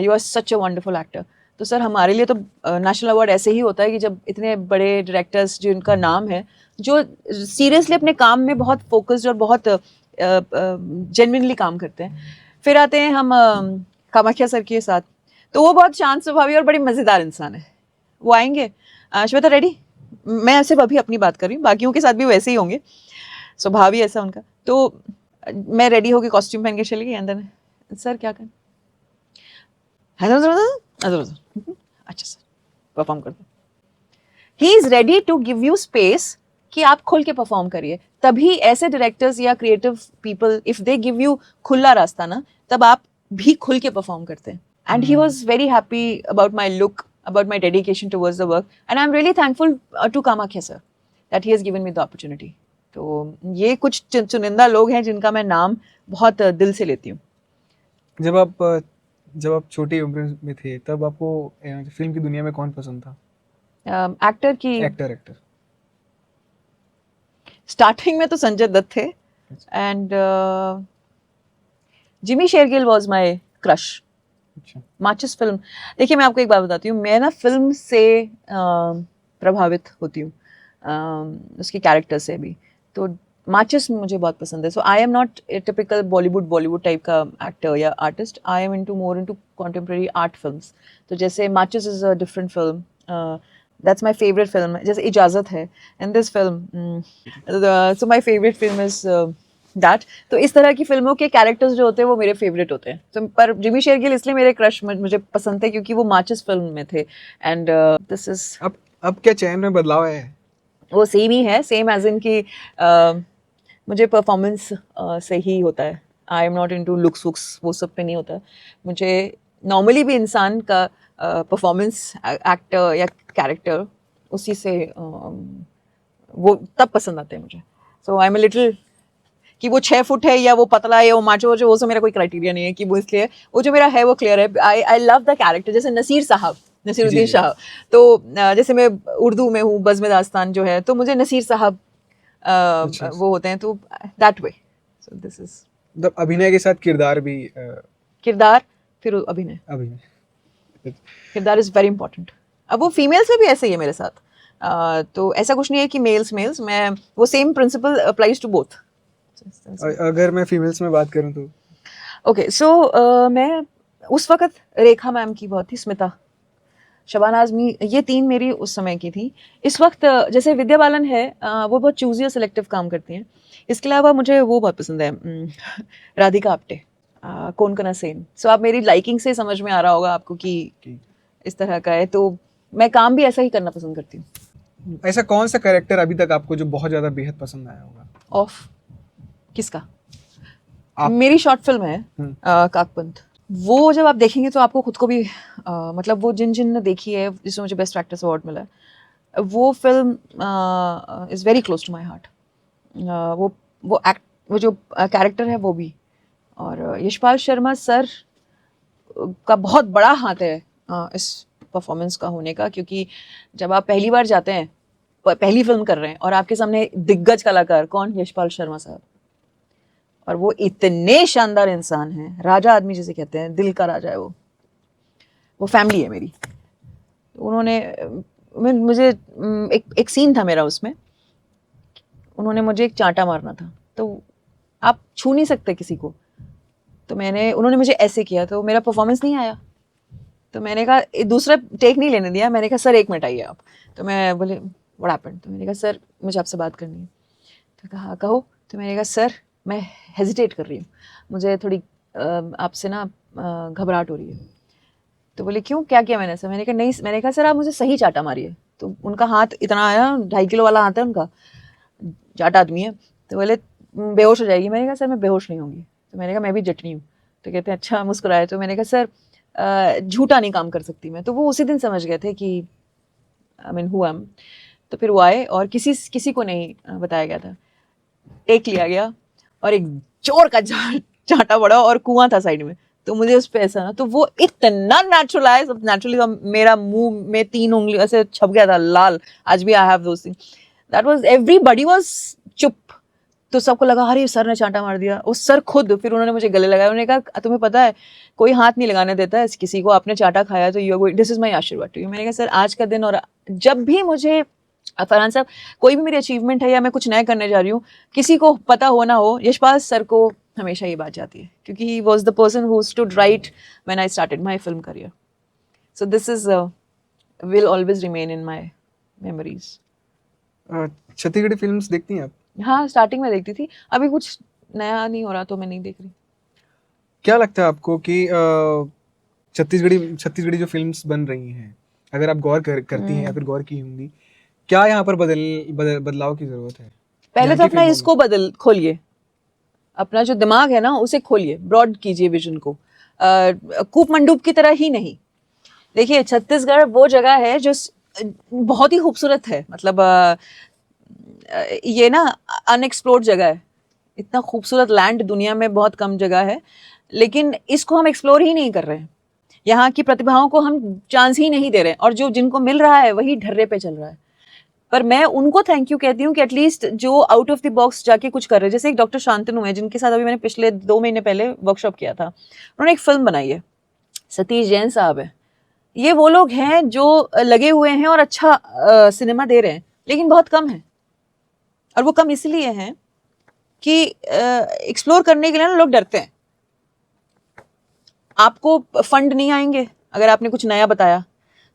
you are such a wonderful actor. तो सर हमारे लिए तो नेशनल अवार्ड ऐसे ही होता है कि जब इतने बड़े डायरेक्टर्स जिनका नाम है, जो सीरियसली अपने काम में बहुत फोकस्ड और बहुत जेन्युइनली काम करते हैं। फिर आते हैं हम कामाख्या सर के साथ, तो वो बहुत शांत स्वभावी और बड़ी मज़ेदार इंसान है। वो आएंगे, श्वेता रेडी, मैं सिर्फ अभी अपनी बात कर रही हूँ, बाकियों के साथ भी वैसे ही होंगे, स्वभाव ही ऐसा उनका। तो मैं रेडी होकर कॉस्ट्यूम पहन के चली गई अंदर। सर क्या करें, अच्छा सर परफॉर्म कर दो। He is ready to give you space कि आप खुल के परफॉर्म करिए। तभी ऐसे डायरेक्टर्स या creative people, if they give you खुला रास्ता ना, तब आप भी खुल के परफॉर्म करते हैं। And he was very happy about my look, about my dedication towards the work, and I'm really thankful to Kamakhya sir that he has given me the opportunity. तो ये कुछ चुनिंदा लोग हैं जिनका मैं नाम बहुत दिल से लेती हूँ। जब आप छोटी उम्र में थे तब आपको फिल्म की दुनिया में कौन पसंद था? एक्टर की एक्टर स्टार्टिंग में तो संजय दत्त थे, and Jimmy Shergill was my crush. Maachis film, देखिए मैं आपको एक बात बताती हूँ, मैं ना फिल्म से प्रभावित होती हूँ, उसके कैरेक्टर से भी। तो माचिस मुझे बहुत पसंद है। So I am not a typical Bollywood type का एक्टर या artist, I am into more into contemporary art films. तो जैसे Maachis is a different film, that's my favourite film. जैसे इजाज़त है in this film, so my favourite film is that. तो इस तरह की फिल्मों के कैरेक्टर्स जो होते हैं वो मेरे फेवरेट होते हैं। तो पर जिमी शेरगिल इसलिए मेरे क्रश मुझे पसंद थे क्योंकि वो माचिस फिल्म में थे। एंड दिस इज अब क्या चयन में बदलाव है? वो सेम ही है, सेम एज इन कि मुझे परफॉर्मेंस से ही होता है। I am not into looks वुक्स, वो सब पे नहीं होता है मुझे। नॉर्मली भी इंसान का परफॉर्मेंस, एक्टर या कैरेक्टर, उसी से वो तब पसंद आते हैं मुझे। सो आई एम अ लिटिल कि वो 6 फुट है या वो पतला है या वो माचो, वो सब मेरा कोई क्राइटेरिया नहीं है कि वो इसलिए। वो जो मेरा है वो क्लियर है। I love the character. जैसे नसीरुद्दीन साहब, तो जैसे मैं उर्दू में हूँ, बज़्म दास्तान जो है, तो मुझे नसीर साहब वो होते हैं, तो that way. So this is अभिनय के साथ किरदार भी, किरदार फिर अभिनय। किरदार इज वेरी इंपॉर्टेंट। अब वो फीमेल्स में भी ऐसे ही है मेरे साथ, तो ऐसा कुछ नहीं है कि मेल्स, मैं वो same principle applies to both. अगर मैं फीमेल्स में बात करूं तो ओके, सो मैं उस वक्त रेखा मैम की बहुत थी, स्मिता, शबाना आज़मी, ये 3 मेरी उस समय की थी। इस वक्त जैसे विद्या बालन है, वो बहुत चूजी और सिलेक्टिव काम करती हैं। इसके अलावा मुझे वो बहुत पसंद है, राधिका आप्टे, कोनकना सेन। सो आप मेरी लाइकिंग से समझ में आ रहा होगा आपको कि इस तरह का है, तो मैं काम भी ऐसा ही करना पसंद करती हूँ। ऐसा कौन सा कैरेक्टर अभी तक आपको जो बहुत ज्यादा बेहद पसंद आया होगा? ऑफ किसका? आप मेरी शॉर्ट फिल्म है काकपंथ। वो जब आप देखेंगे तो आपको खुद को भी मतलब वो जिन जिन ने देखी है जिसमें मुझे बेस्ट एक्ट्रेस अवार्ड मिला है, वो film is very close to my heart. वो जो कैरेक्टर है वो भी, और यशपाल शर्मा सर का बहुत बड़ा हाथ है इस परफॉर्मेंस का होने का, क्योंकि जब आप पहली बार जाते हैं, पहली फिल्म कर रहे हैं और आपके सामने दिग्गज कलाकार कौन, यशपाल शर्मा साहब, और वो इतने शानदार इंसान हैं, राजा आदमी जिसे कहते हैं, दिल का राजा है वो फैमिली है मेरी। उन्होंने मुझे एक सीन था मेरा उसमें, उन्होंने मुझे एक चांटा मारना था, तो आप छू नहीं सकते किसी को, तो उन्होंने मुझे ऐसे किया, तो मेरा परफॉर्मेंस नहीं आया, तो मैंने कहा दूसरा टेक नहीं लेने दिया, मैंने कहा सर 1 मिनट आइए आप, तो मैं बोले व्हाट हैपेंड, तो मैंने कहा सर मुझे आपसे बात करनी है, तो कहा कहो, तो मैंने कहा सर मैं हेजिटेट कर रही हूँ, मुझे थोड़ी आपसे ना घबराहट हो रही है। तो बोले क्यों, क्या किया मैंने सर? मैंने कहा नहीं, मैंने कहा सर आप मुझे सही चाटा मारिए। तो उनका हाथ इतना आया, 2.5 किलो वाला हाथ है उनका, जाट आदमी है, तो बोले बेहोश हो जाएगी। मैंने कहा सर मैं बेहोश नहीं होंगी, तो मैंने कहा मैं भी जटनी हूँ, तो कहते हैं अच्छा, मुस्कुराए। तो मैंने कहा सर झूठा नहीं काम कर सकती मैं, तो वो उसी दिन समझ गए थे कि I mean who I am. तो फिर वो आए और किसी को नहीं बताया गया था, टेक लिया गया और एक जोर का चाटा पड़ा और कुआं था साइड में, तो मुझे उस पे ऐसा ना, तो वो इतना नेचुरल आया, सब नेचुरली, मेरा मुंह में 3 उंगली ऐसे छप गया था लाल, आज भी I have those things, that was, everybody was चुप, तो सबको लगा अरे सर ने चांटा मार दिया। उस सर खुद फिर उन्होंने मुझे गले लगाया, उन्होंने कहा तुम्हें पता है कोई हाथ नहीं लगाने देता है किसी को, आपने चांटा खाया तो you are going, this is my आशीर्वाद टू यू। मैंने कहा सर आज का दिन, और जब भी मुझे फरहान साहब कोई भी मेरी अचीवमेंट है या मैं कुछ नया करने जा रही हूँ, किसी को पता हो ना हो, यशपाल सर को हमेशा ये बात जाती है, क्योंकि he was the person who stood right when I started my film career. So this is will always remain in my memories. Chhattisgarhi films देखती हैं आप? हाँ, स्टार्टिंग में देखती थी, अभी कुछ नया नहीं हो रहा तो मैं नहीं देख रही। क्या लगता है आपको कि छत्तीसगढ़ी जो फिल्म्स बन रही हैं, अगर आप गौर करती हैं या फिर गौर की होंगी, क्या यहाँ पर बदलाव की जरूरत है? पहले यहाँ तो की अपना फिल्मों इसको खोलिए, अपना जो दिमाग है ना उसे खोलिए, ब्रॉड कीजिए विजन को, कूप मंडूप की तरह ही नहीं। देखिए छत्तीसगढ़ वो जगह है जो बहुत ही खूबसूरत है, मतलब ये ना अनएक्सप्लोर्ड जगह है, इतना खूबसूरत लैंड दुनिया में बहुत कम जगह है, लेकिन इसको हम एक्सप्लोर ही नहीं कर रहे हैं, यहाँ की प्रतिभाओं को हम चांस ही नहीं दे रहे हैं, और जो जिनको मिल रहा है वही ढर्रे पे चल रहा है। पर मैं उनको थैंक यू कहती हूँ कि एटलीस्ट जो आउट ऑफ द बॉक्स जाके कुछ कर रहे हैं, जैसे एक डॉक्टर शांतनु है जिनके साथ अभी मैंने पिछले 2 महीने पहले वर्कशॉप किया था, उन्होंने एक फिल्म बनाई है, सतीश जैन साहब है। ये वो लोग हैं जो लगे हुए हैं और अच्छा सिनेमा दे रहे हैं, लेकिन बहुत कम है, और वो कम इसलिए हैं कि एक्सप्लोर करने के लिए ना लोग डरते हैं। आपको फंड नहीं आएंगे अगर आपने कुछ नया बताया,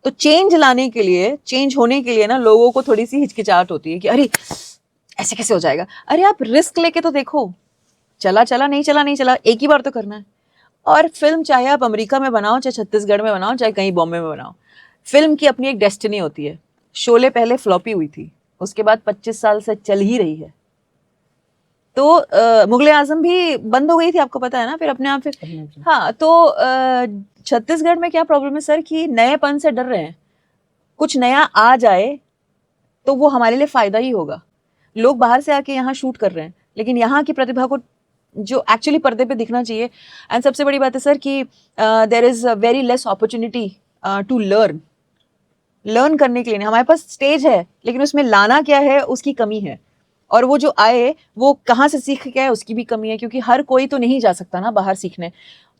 तो चेंज लाने के लिए, चेंज होने के लिए ना लोगों को थोड़ी सी हिचकिचाहट होती है कि अरे ऐसे कैसे हो जाएगा। अरे आप रिस्क लेके तो देखो, चला नहीं चला, एक ही बार तो करना है। और फिल्म चाहे आप अमेरिका में बनाओ, चाहे छत्तीसगढ़ में बनाओ, चाहे कहीं बॉम्बे में बनाओ, फिल्म की अपनी एक डेस्टिनी होती है। शोले पहले फ्लॉपी हुई थी, उसके बाद 25 साल से चल ही रही है। तो मुगले आजम भी बंद हो गई थी, आपको पता है ना, फिर अपने आप फिर हाँ। तो छत्तीसगढ़ में क्या प्रॉब्लम है सर कि नएपन से डर रहे हैं, कुछ नया आ जाए तो वो हमारे लिए फायदा ही होगा। लोग बाहर से आके यहाँ शूट कर रहे हैं, लेकिन यहाँ की प्रतिभा को जो एक्चुअली पर्दे पे दिखना चाहिए। एंड सबसे बड़ी बात है सर कि there is very less opportunity to learn करने के लिए। हमारे पास स्टेज है, लेकिन उसमें लाना क्या है उसकी कमी है, और वो जो आए वो कहाँ से सीख के आए उसकी भी कमी है, क्योंकि हर कोई तो नहीं जा सकता ना बाहर सीखने।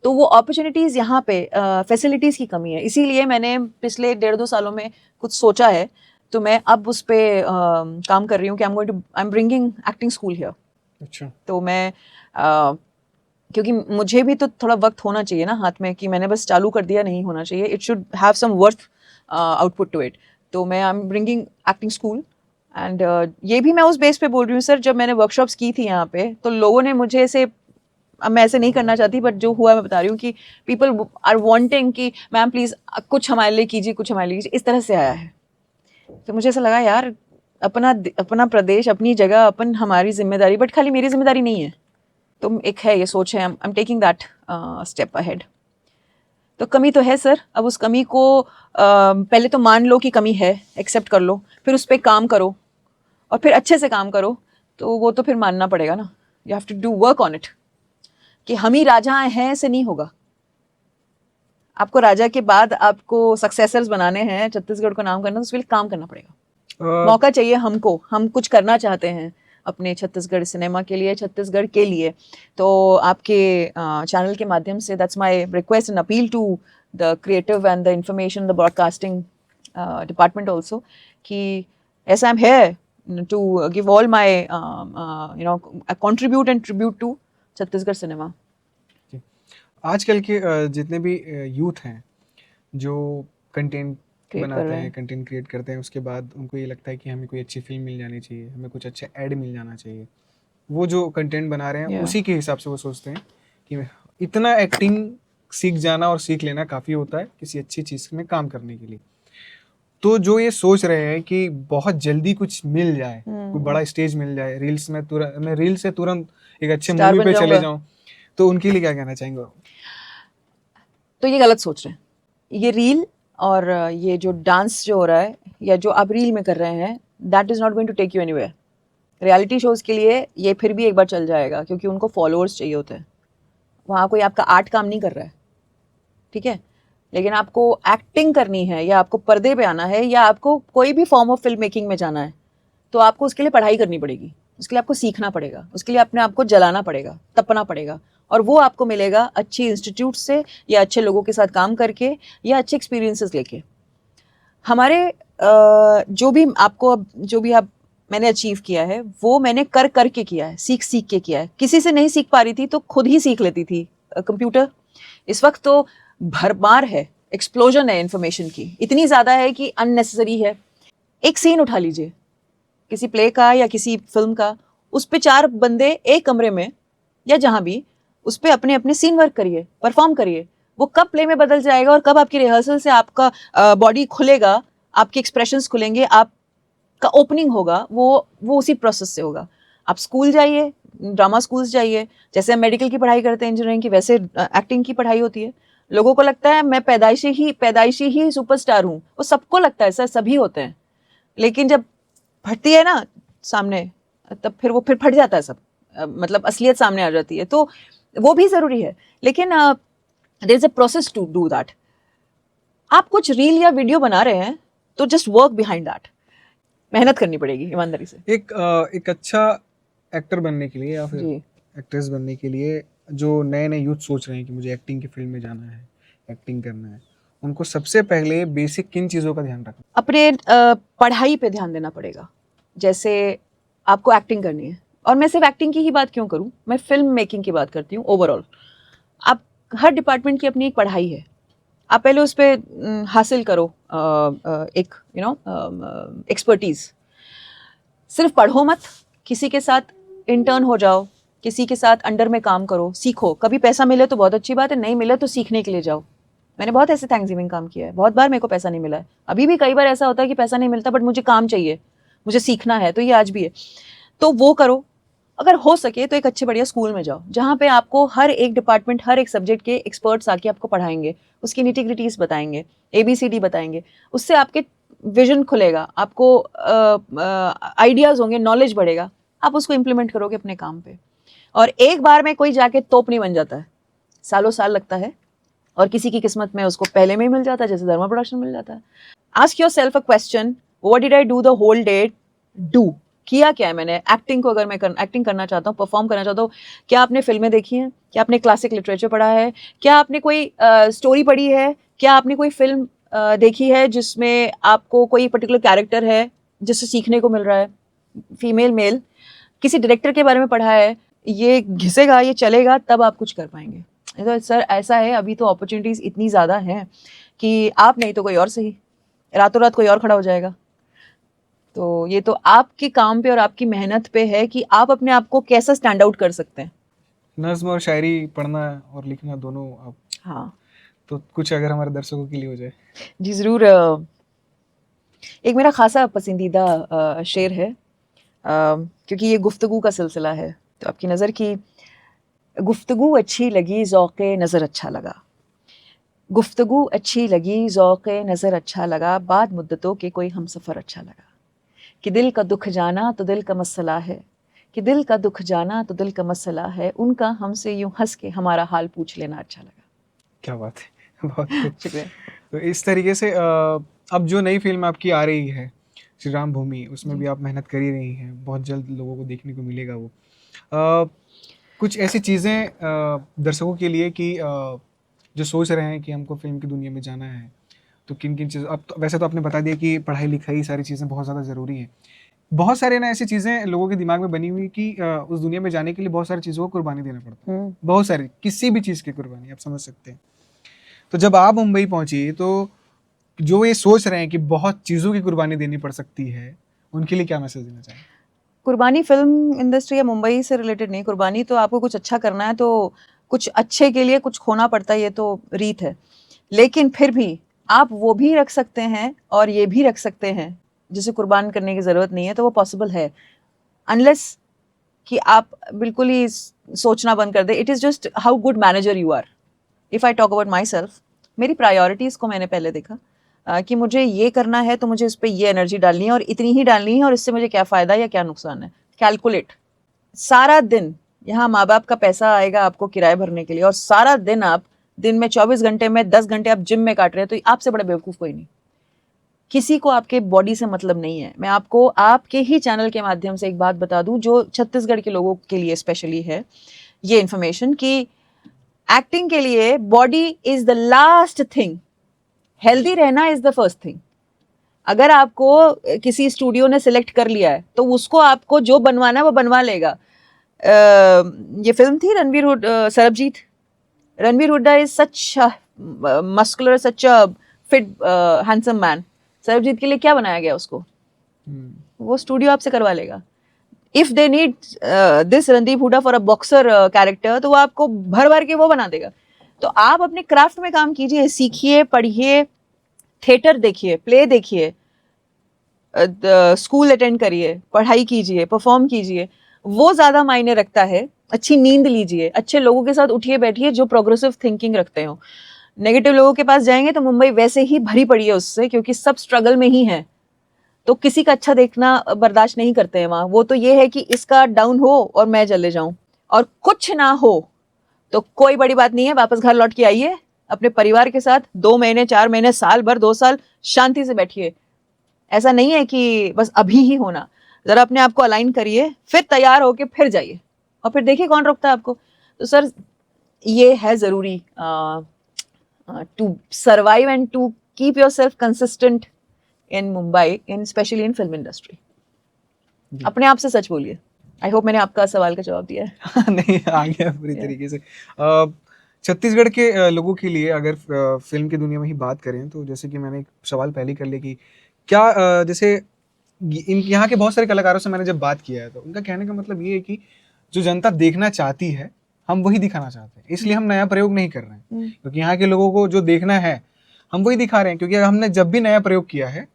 तो वो अपॉर्चुनिटीज़ यहाँ पे, फैसिलिटीज़ की कमी है। इसीलिए मैंने पिछले 1.5-2 सालों में कुछ सोचा है, तो मैं अब उस पर काम कर रही हूँ कि आई am bringing acting school here. अच्छा। तो मैं क्योंकि मुझे भी तो थोड़ा वक्त होना चाहिए ना हाथ में, कि मैंने बस चालू कर दिया नहीं होना चाहिए, it should have some worth output to it. तो मैं I am bringing acting school, and ये भी मैं उस बेस पे बोल रही हूँ सर, जब मैंने वर्कशॉप्स की थी यहाँ पे तो लोगों ने मुझे ऐसे अब मैं ऐसे नहीं करना चाहती, बट जो हुआ मैं बता रही हूँ कि पीपल आर वांटिंग कि मैम प्लीज़ कुछ हमारे लिए कीजिए, कुछ हमारे लिए कीजिए, इस तरह से आया है। तो मुझे ऐसा लगा यार अपना प्रदेश, अपनी जगह, हमारी जिम्मेदारी, बट खाली मेरी जिम्मेदारी नहीं है। तो एक है ये सोच है, I am taking that step ahead. तो कमी तो है सर, अब उस कमी को पहले तो मान लो कि कमी है, एक्सेप्ट कर लो, फिर उस पर काम करो और फिर अच्छे से काम करो। तो वो तो फिर मानना पड़ेगा ना, you have to do work on it. कि हम ही राजा हैं ऐसे नहीं होगा। आपको राजा के बाद आपको सक्सेसर्स बनाने हैं, छत्तीसगढ़ को नाम करना, तो उसके लिए काम करना पड़ेगा। मौका चाहिए हमको, हम कुछ करना चाहते हैं अपने छत्तीसगढ़ सिनेमा के लिए, छत्तीसगढ़ के लिए। तो आपके चैनल के माध्यम से that's my request and appeal to the creative and the information, the broadcasting department also, कि as I am here to give all my contribute and tribute to Chhattisgarh cinema. आजकल के जितने भी यूथ हैं जो कंटेंट Create कर बनाते रहे हैं, हैं। कंटेंट क्रिएट करते हैं, उसके बाद उनको ये लगता है कि हमें कोई अच्छी फिल्म मिल जानी चाहिए, हमें कुछ अच्छा ऐड मिल जाना चाहिए। वो जो कंटेंट बना रहे हैं Yeah. उसी के हिसाब से वो सोचते हैं कि इतना एक्टिंग सीख जाना और सीख लेना काफ़ी होता है किसी अच्छी चीज़ में काम करने के लिए। तो जो ये सोच रहे हैं कि बहुत जल्दी कुछ मिल जाए, कोई बड़ा स्टेज मिल जाए, रील्स में तुरंत, मैं रील से तुरंत एक अच्छे Star मूवी बन पे चले जाऊंगा। जाऊं, तो उनके लिए क्या कहना चाहेंगे? तो ये गलत सोच रहे हैं। ये रील और ये जो डांस जो हो रहा है या जो आप रील में कर रहे हैं, that is not going to take you anywhere. Reality shows के लिए ये फिर भी एक बार चल जाएगा, क्योंकि उनको फॉलोअर्स चाहिए होते हैं। वहाँ कोई आपका आर्ट काम नहीं कर रहा है, ठीक है? लेकिन आपको एक्टिंग करनी है, या आपको पर्दे पे आना है, या आपको कोई भी फॉर्म ऑफ फिल्म मेकिंग में जाना है, तो आपको उसके लिए पढ़ाई करनी पड़ेगी, उसके लिए आपको सीखना पड़ेगा, उसके लिए अपने आप को जलाना पड़ेगा, तपना पड़ेगा। और वो आपको मिलेगा अच्छी इंस्टीट्यूट से, या अच्छे लोगों के साथ काम करके, या अच्छे एक्सपीरियंसेस लेके। हमारे जो भी आप मैंने अचीव किया है, वो मैंने कर करके किया है, सीख सीख के किया है। किसी से नहीं सीख पा रही थी तो खुद ही सीख लेती थी। कंप्यूटर इस वक्त तो भरमार है, एक्सप्लोजन है इन्फॉर्मेशन की, इतनी ज़्यादा है कि अननेसेसरी है। एक सीन उठा लीजिए किसी प्ले का या किसी फिल्म का, उस पे 4 बंदे एक कमरे में या जहां भी, उस पे अपने अपने सीन वर्क करिए, परफॉर्म करिए। वो कब प्ले में बदल जाएगा और कब आपकी रिहर्सल से आपका बॉडी खुलेगा, आपके एक्सप्रेशंस खुलेंगे, आपका ओपनिंग होगा, वो उसी प्रोसेस से होगा। आप स्कूल जाइए, ड्रामा स्कूल्स जाइए, जैसे हम मेडिकल की पढ़ाई करते हैं, इंजीनियरिंग की, वैसे एक्टिंग की पढ़ाई होती है। लोगों को लगता है मैं पैदाइशी ही सुपरस्टार हूँ, वो सबको लगता है सर, सभी होते हैं। लेकिन जब फटती है ना सामने, तब फिर वो फट जाता है सब, मतलब असलियत सामने आ जाती है। तो वो भी ज़रूरी है, लेकिन there is a process to do that. आप कुछ रील या वीडियो बना रहे हैं तो जस्ट वर्क बिहाइंड दैट, मेहनत करनी पड़ेगी ईमानदारी से। एक अच्छा एक्टर बनने के लिए या फिर जी, एक्ट्रेस बनने के लिए जो नए नए यूथ सोच रहे हैं कि मुझे एक्टिंग की फील्ड में जाना है, एक्टिंग करना है, उनको सबसे पहले बेसिक किन चीज़ों का ध्यान रखना? अपने पढ़ाई पे ध्यान देना पड़ेगा। जैसे आपको एक्टिंग करनी है, और मैं सिर्फ एक्टिंग की ही बात क्यों करूं, मैं फिल्म मेकिंग की बात करती हूँ ओवरऑल। आप हर डिपार्टमेंट की अपनी एक पढ़ाई है, आप पहले उस पर हासिल करो एक एक्सपर्टीज। सिर्फ पढ़ो मत, किसी के साथ इंटर्न हो जाओ, किसी के साथ अंडर में काम करो, सीखो। कभी पैसा मिले तो बहुत अच्छी बात है, नहीं मिले तो सीखने के लिए जाओ। मैंने बहुत ऐसे थैंक्सगिविंग काम किया है, बहुत बार मेरे को पैसा नहीं मिला है, अभी भी कई बार ऐसा होता है कि पैसा नहीं मिलता, बट मुझे काम चाहिए, मुझे सीखना है, तो ये आज भी है। तो वो करो। अगर हो सके तो एक अच्छे बढ़िया स्कूल में जाओ, जहाँ पे आपको हर एक डिपार्टमेंट, हर एक सब्जेक्ट के एक्सपर्ट्स आके आपको पढ़ाएंगे, उसकी निटी-ग्रिटीज बताएंगे, ABCD बताएंगे। उससे आपके विजन खुलेगा, आपको आइडियाज़ होंगे, नॉलेज बढ़ेगा, आप उसको इम्प्लीमेंट करोगे अपने काम पे। और एक बार में कोई जाके तोप नहीं बन जाता है, सालों साल लगता है, और किसी की किस्मत में उसको पहले में ही मिल जाता है, जैसे धर्मा प्रोडक्शन मिल जाता है। Ask yourself a question, what did I do the whole day? Do किया क्या है मैंने? एक्टिंग को अगर मैं एक्टिंग करना चाहता हूँ, परफॉर्म करना चाहता हूँ, क्या आपने फिल्में देखी हैं? क्या आपने क्लासिक लिटरेचर पढ़ा है? क्या आपने कोई स्टोरी पढ़ी है? क्या आपने कोई फिल्म देखी है जिसमें आपको कोई पर्टिकुलर कैरेक्टर है जिससे सीखने को मिल रहा है, फीमेल मेल? किसी डायरेक्टर के बारे में पढ़ा है? ये घिसेगा, ये चलेगा, तब आप कुछ कर पाएंगे। तो सर ऐसा है, अभी तो अपॉर्चुनिटीज़ इतनी ज़्यादा हैं कि आप नहीं तो कोई और सही, रातों रात कोई और खड़ा हो जाएगा। तो ये तो आपके काम पे और आपकी मेहनत पे है कि आप अपने आप को कैसा स्टैंड आउट कर सकते हैं। नज़्म और शायरी पढ़ना और लिखना दोनों आप, हाँ तो कुछ अगर हमारे दर्शकों के लिए हो जाए। जी ज़रूर। एक मेरा खासा पसंदीदा शेर है, क्योंकि ये गुफ्तगू का सिलसिला है, तो आपकी नज़र की गुफ्तगू अच्छी लगी ज़ौक़े नज़र अच्छा लगा, गुफ्तगू अच्छी लगी ज़ौक़े नज़र अच्छा लगा, बाद मुद्दतों के कोई हमसफ़र अच्छा लगा, कि दिल का दुख जाना तो दिल का मसला है, कि दिल का दुख जाना तो दिल का मसला है, उनका हमसे यूं हंस के हमारा हाल पूछ लेना अच्छा लगा। क्या बात है, बहुत खूब। शुक्रिया। तो इस तरीके से अब जो नई फिल्म आपकी आ रही है श्री राम भूमि, उसमें जी। भी आप मेहनत कर ही रही हैं, बहुत जल्द लोगों को देखने को मिलेगा वो। अ, कुछ ऐसी चीज़ें दर्शकों के लिए कि जो सोच रहे हैं कि हमको फिल्म की दुनिया में जाना है, तो किन किन चीज़, अब तो वैसे तो आपने बता दिया कि पढ़ाई लिखाई सारी चीज़ें बहुत ज़्यादा ज़रूरी हैं, बहुत सारे ना ऐसी चीज़ें लोगों के दिमाग में बनी हुई कि उस दुनिया में जाने के लिए बहुत सारी चीज़ों को कुर्बानी देना पड़ता है, बहुत सारी, किसी भी चीज़ की कुर्बानी, आप समझ सकते हैं। तो जब आप मुंबई पहुंची, तो जो ये सोच रहे हैं कि बहुत चीज़ों की कुर्बानी देनी पड़ सकती है, उनके लिए क्या मैसेज देना चाहेंगे? कुर्बानी फिल्म इंडस्ट्री या मुंबई से रिलेटेड नहीं, कुर्बानी तो आपको कुछ अच्छा करना है तो कुछ अच्छे के लिए कुछ खोना पड़ता है, ये तो रीत है। लेकिन फिर भी आप वो भी रख सकते हैं और ये भी रख सकते हैं जिसे कुर्बान करने की ज़रूरत नहीं है, तो वो पॉसिबल है, अनलेस कि आप बिल्कुल ही सोचना बंद कर दें। It is just how good manager you are. If I talk about myself, मेरी प्रायोरिटीज़ को मैंने पहले देखा कि मुझे ये करना है तो मुझे इस पर ये एनर्जी डालनी है और इतनी ही डालनी है, और इससे मुझे क्या फ़ायदा या क्या नुकसान है, कैलकुलेट। सारा दिन यहाँ माँ बाप का पैसा आएगा आपको किराए भरने के लिए, और सारा दिन आप, दिन में 24 घंटे में 10 घंटे आप जिम में काट रहे हैं, तो आपसे बड़ा बेवकूफ़ कोई नहीं। किसी को आपके बॉडी से मतलब नहीं है। मैं आपको आपके ही चैनल के माध्यम से एक बात बता दूं, जो छत्तीसगढ़ के लोगों के लिए स्पेशली है ये इन्फॉर्मेशन, कि एक्टिंग के लिए body is the last thing, healthy रहना इज द फर्स्ट थिंग। अगर आपको किसी स्टूडियो ने सिलेक्ट कर लिया है तो उसको आपको जो बनवाना है वो बनवा लेगा। ये फिल्म थी Ranveer Hooda, Sarabjit, Ranveer Hooda is such muscular, such a fit handsome man. Sarabjit के लिए क्या बनाया गया उसको, वो स्टूडियो आपसे करवा लेगा। If they need this Randeep Hooda for a boxer character, तो वो आपको भर भर के वो बना देगा। तो आप अपने क्राफ्ट में काम कीजिए, सीखिए, पढ़िए, थिएटर देखिए, प्ले देखिए, स्कूल अटेंड करिए, पढ़ाई कीजिए, परफॉर्म कीजिए, वो ज़्यादा मायने रखता है। अच्छी नींद लीजिए, अच्छे लोगों के साथ उठिए बैठिए जो प्रोग्रेसिव थिंकिंग रखते हो। नेगेटिव लोगों के पास जाएंगे तो मुंबई वैसे ही भरी पड़ी है उससे, क्योंकि सब स्ट्रगल में ही है, तो किसी का अच्छा देखना बर्दाश्त नहीं करते हैं वहाँ। वो तो ये है कि इसका डाउन हो और मैं चले जाऊं, और कुछ ना हो तो कोई बड़ी बात नहीं है, वापस घर लौट के आइए अपने परिवार के साथ, 2 महीने 4 महीने साल भर 2 साल शांति से बैठिए। ऐसा नहीं है कि बस अभी ही होना, जरा अपने आप को अलाइन करिए, फिर तैयार होके फिर जाइए, और फिर देखिए कौन रोकता है आपको। तो सर ये है ज़रूरी to survive and to keep yourself consistent in Mumbai, in specially in film industry. अपने आप से सच बोलिए। आई होप मैंने आपका सवाल का जवाब दिया है। नहीं, आ गया पूरी तरीके से। छत्तीसगढ़ के लोगों के लिए अगर फिल्म की दुनिया में ही बात करें, तो जैसे कि मैंने एक सवाल पहले ही कर लिया कि क्या जैसे यहाँ के बहुत सारे कलाकारों से मैंने जब बात किया है, तो उनका कहने का मतलब ये है कि जो जनता देखना चाहती है हम वही दिखाना चाहते हैं, इसलिए हम नया प्रयोग नहीं कर रहे हैं, क्योंकि यहाँ के लोगों को जो देखना है हम वही दिखा रहे हैं। क्योंकि हमने जब भी नया प्रयोग किया है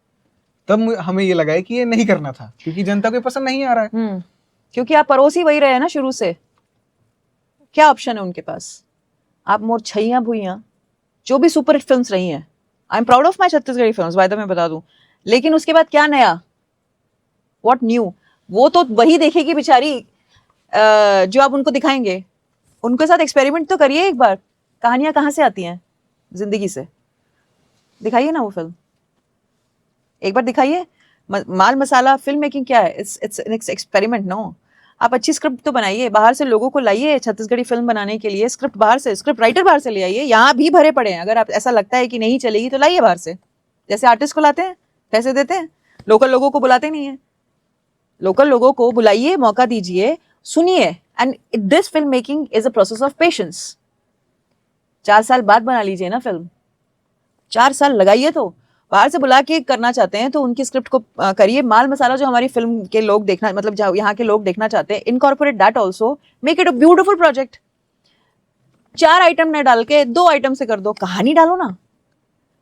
तब हमें ये लगा है कि ये नहीं करना था, क्योंकि जनता को पसंद नहीं आ रहा है। क्योंकि आप पड़ोसी वही रहे हैं ना शुरू से, क्या ऑप्शन है उनके पास। आप मोर छैया भुइया जो भी सुपर हिट फिल्म्स रही हैं, आई am proud of my Chhattisgarhi films, by the way मैं बता दूं, लेकिन उसके बाद क्या नया, व्हाट न्यू, वो तो वही देखेगी बेचारी जो आप उनको दिखाएंगे। उनके साथ एक्सपेरिमेंट तो करिए एक बार, कहानियां कहाँ से आती हैं, जिंदगी से। दिखाइए ना वो फिल्म, एक बार दिखाइए। माल मसाला फिल्म मेकिंग क्या है, इट्स एक्सपेरिमेंट। नो, आप अच्छी स्क्रिप्ट तो बनाइए, बाहर से लोगों को लाइए छत्तीसगढ़ी फिल्म बनाने के लिए, स्क्रिप्ट बाहर से, स्क्रिप्ट राइटर बाहर से ले आइए। यहाँ भी भरे पड़े हैं, अगर आप ऐसा लगता है कि नहीं चलेगी तो लाइए बाहर से, जैसे आर्टिस्ट को लाते हैं, पैसे देते हैं। लोकल लोगों को बुलाते नहीं है, लोकल लोगों को बुलाइए, मौका दीजिए, सुनिए। And this film making is a process of patience. 4 साल बाद बना लीजिए ना फिल्म, 4 साल लगाइए। तो बाहर से बुला के करना चाहते हैं तो उनकी स्क्रिप्ट को करिए। माल मसाला जो हमारी फिल्म के लोग देखना, मतलब यहाँ के लोग देखना चाहते हैं, incorporate that also, make it a beautiful project. 4 item न डाल के 2 आइटम से कर दो, कहानी डालो ना,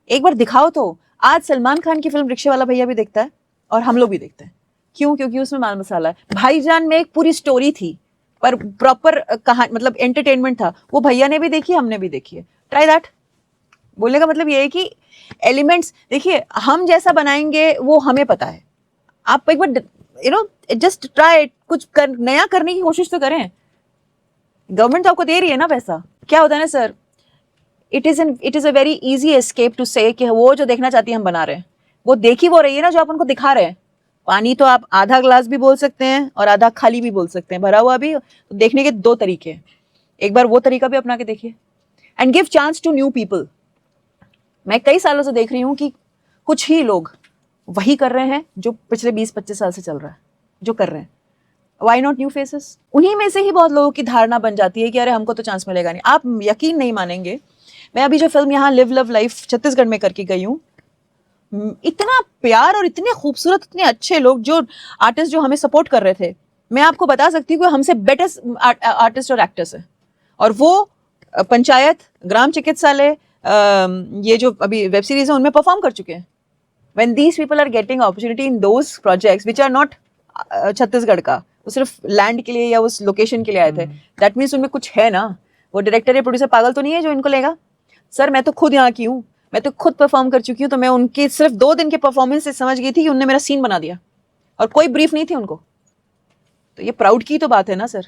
एक बार दिखाओ तो। आज सलमान खान की फिल्म रिक्शे वाला भैया भी देखता है और हम लोग भी देखते हैं, क्यों? क्योंकि उसमें माल मसाला है। भाईजान में एक पूरी स्टोरी थी पर प्रॉपर कहानी, मतलब एंटरटेनमेंट था, वो भैया ने भी देखी, हमने भी देखी है। Try that. बोलने का मतलब ये है कि एलिमेंट्स देखिए, हम जैसा बनाएंगे वो हमें पता है। आप एक बार जस्ट ट्राई, कुछ नया करने की कोशिश तो करें। गवर्नमेंट तो आपको दे रही है ना पैसा। क्या होता है ना sir, it is a very easy escape to say कि वो जो देखना चाहती है हम बना रहे हैं, वो देखी वो रही है ना जो आप उनको दिखा रहे हैं। पानी तो आप आधा ग्लास भी बोल सकते हैं और आधा खाली भी बोल सकते हैं, भरा हुआ भी। तो देखने के 2 तरीके हैं, एक बार वो तरीका भी अपना के देखिए and give chance to new people. मैं कई सालों से देख रही हूँ कि कुछ ही लोग वही कर रहे हैं जो पिछले 20-25 साल से चल रहा है, जो कर रहे हैं। Why not new faces? उन्हीं में से ही बहुत लोगों की धारणा बन जाती है कि अरे हमको तो चांस मिलेगा नहीं। आप यकीन नहीं मानेंगे, मैं अभी जो फिल्म यहाँ लिव लव लाइफ छत्तीसगढ़ में करके गई हूँ, इतना प्यार और इतने खूबसूरत, इतने अच्छे लोग, जो आर्टिस्ट जो हमें सपोर्ट कर रहे थे, मैं आपको बता सकती हूँ कि हमसे बेटर आर्टिस्ट और एक्टर्स है। और वो पंचायत, ग्राम चिकित्सालय, ये जो अभी वेब सीरीज है उनमें परफॉर्म कर चुके हैं। When these people are getting opportunity in those projects which are not Chhattisgarh का, वो सिर्फ लैंड के लिए या उस लोकेशन के लिए आए थे, दैट मीन्स उनमें कुछ है ना। वो डायरेक्टर या प्रोड्यूसर पागल तो नहीं है जो इनको लेगा। सर मैं तो खुद यहाँ की हूँ, मैं तो खुद परफॉर्म कर चुकी हूँ, तो मैं उनके सिर्फ 2 दिन के परफॉर्मेंस से समझ गई थी कि उनने मेरा सीन बना दिया और कोई ब्रीफ नहीं थी उनको। तो ये प्राउड की तो बात है ना सर।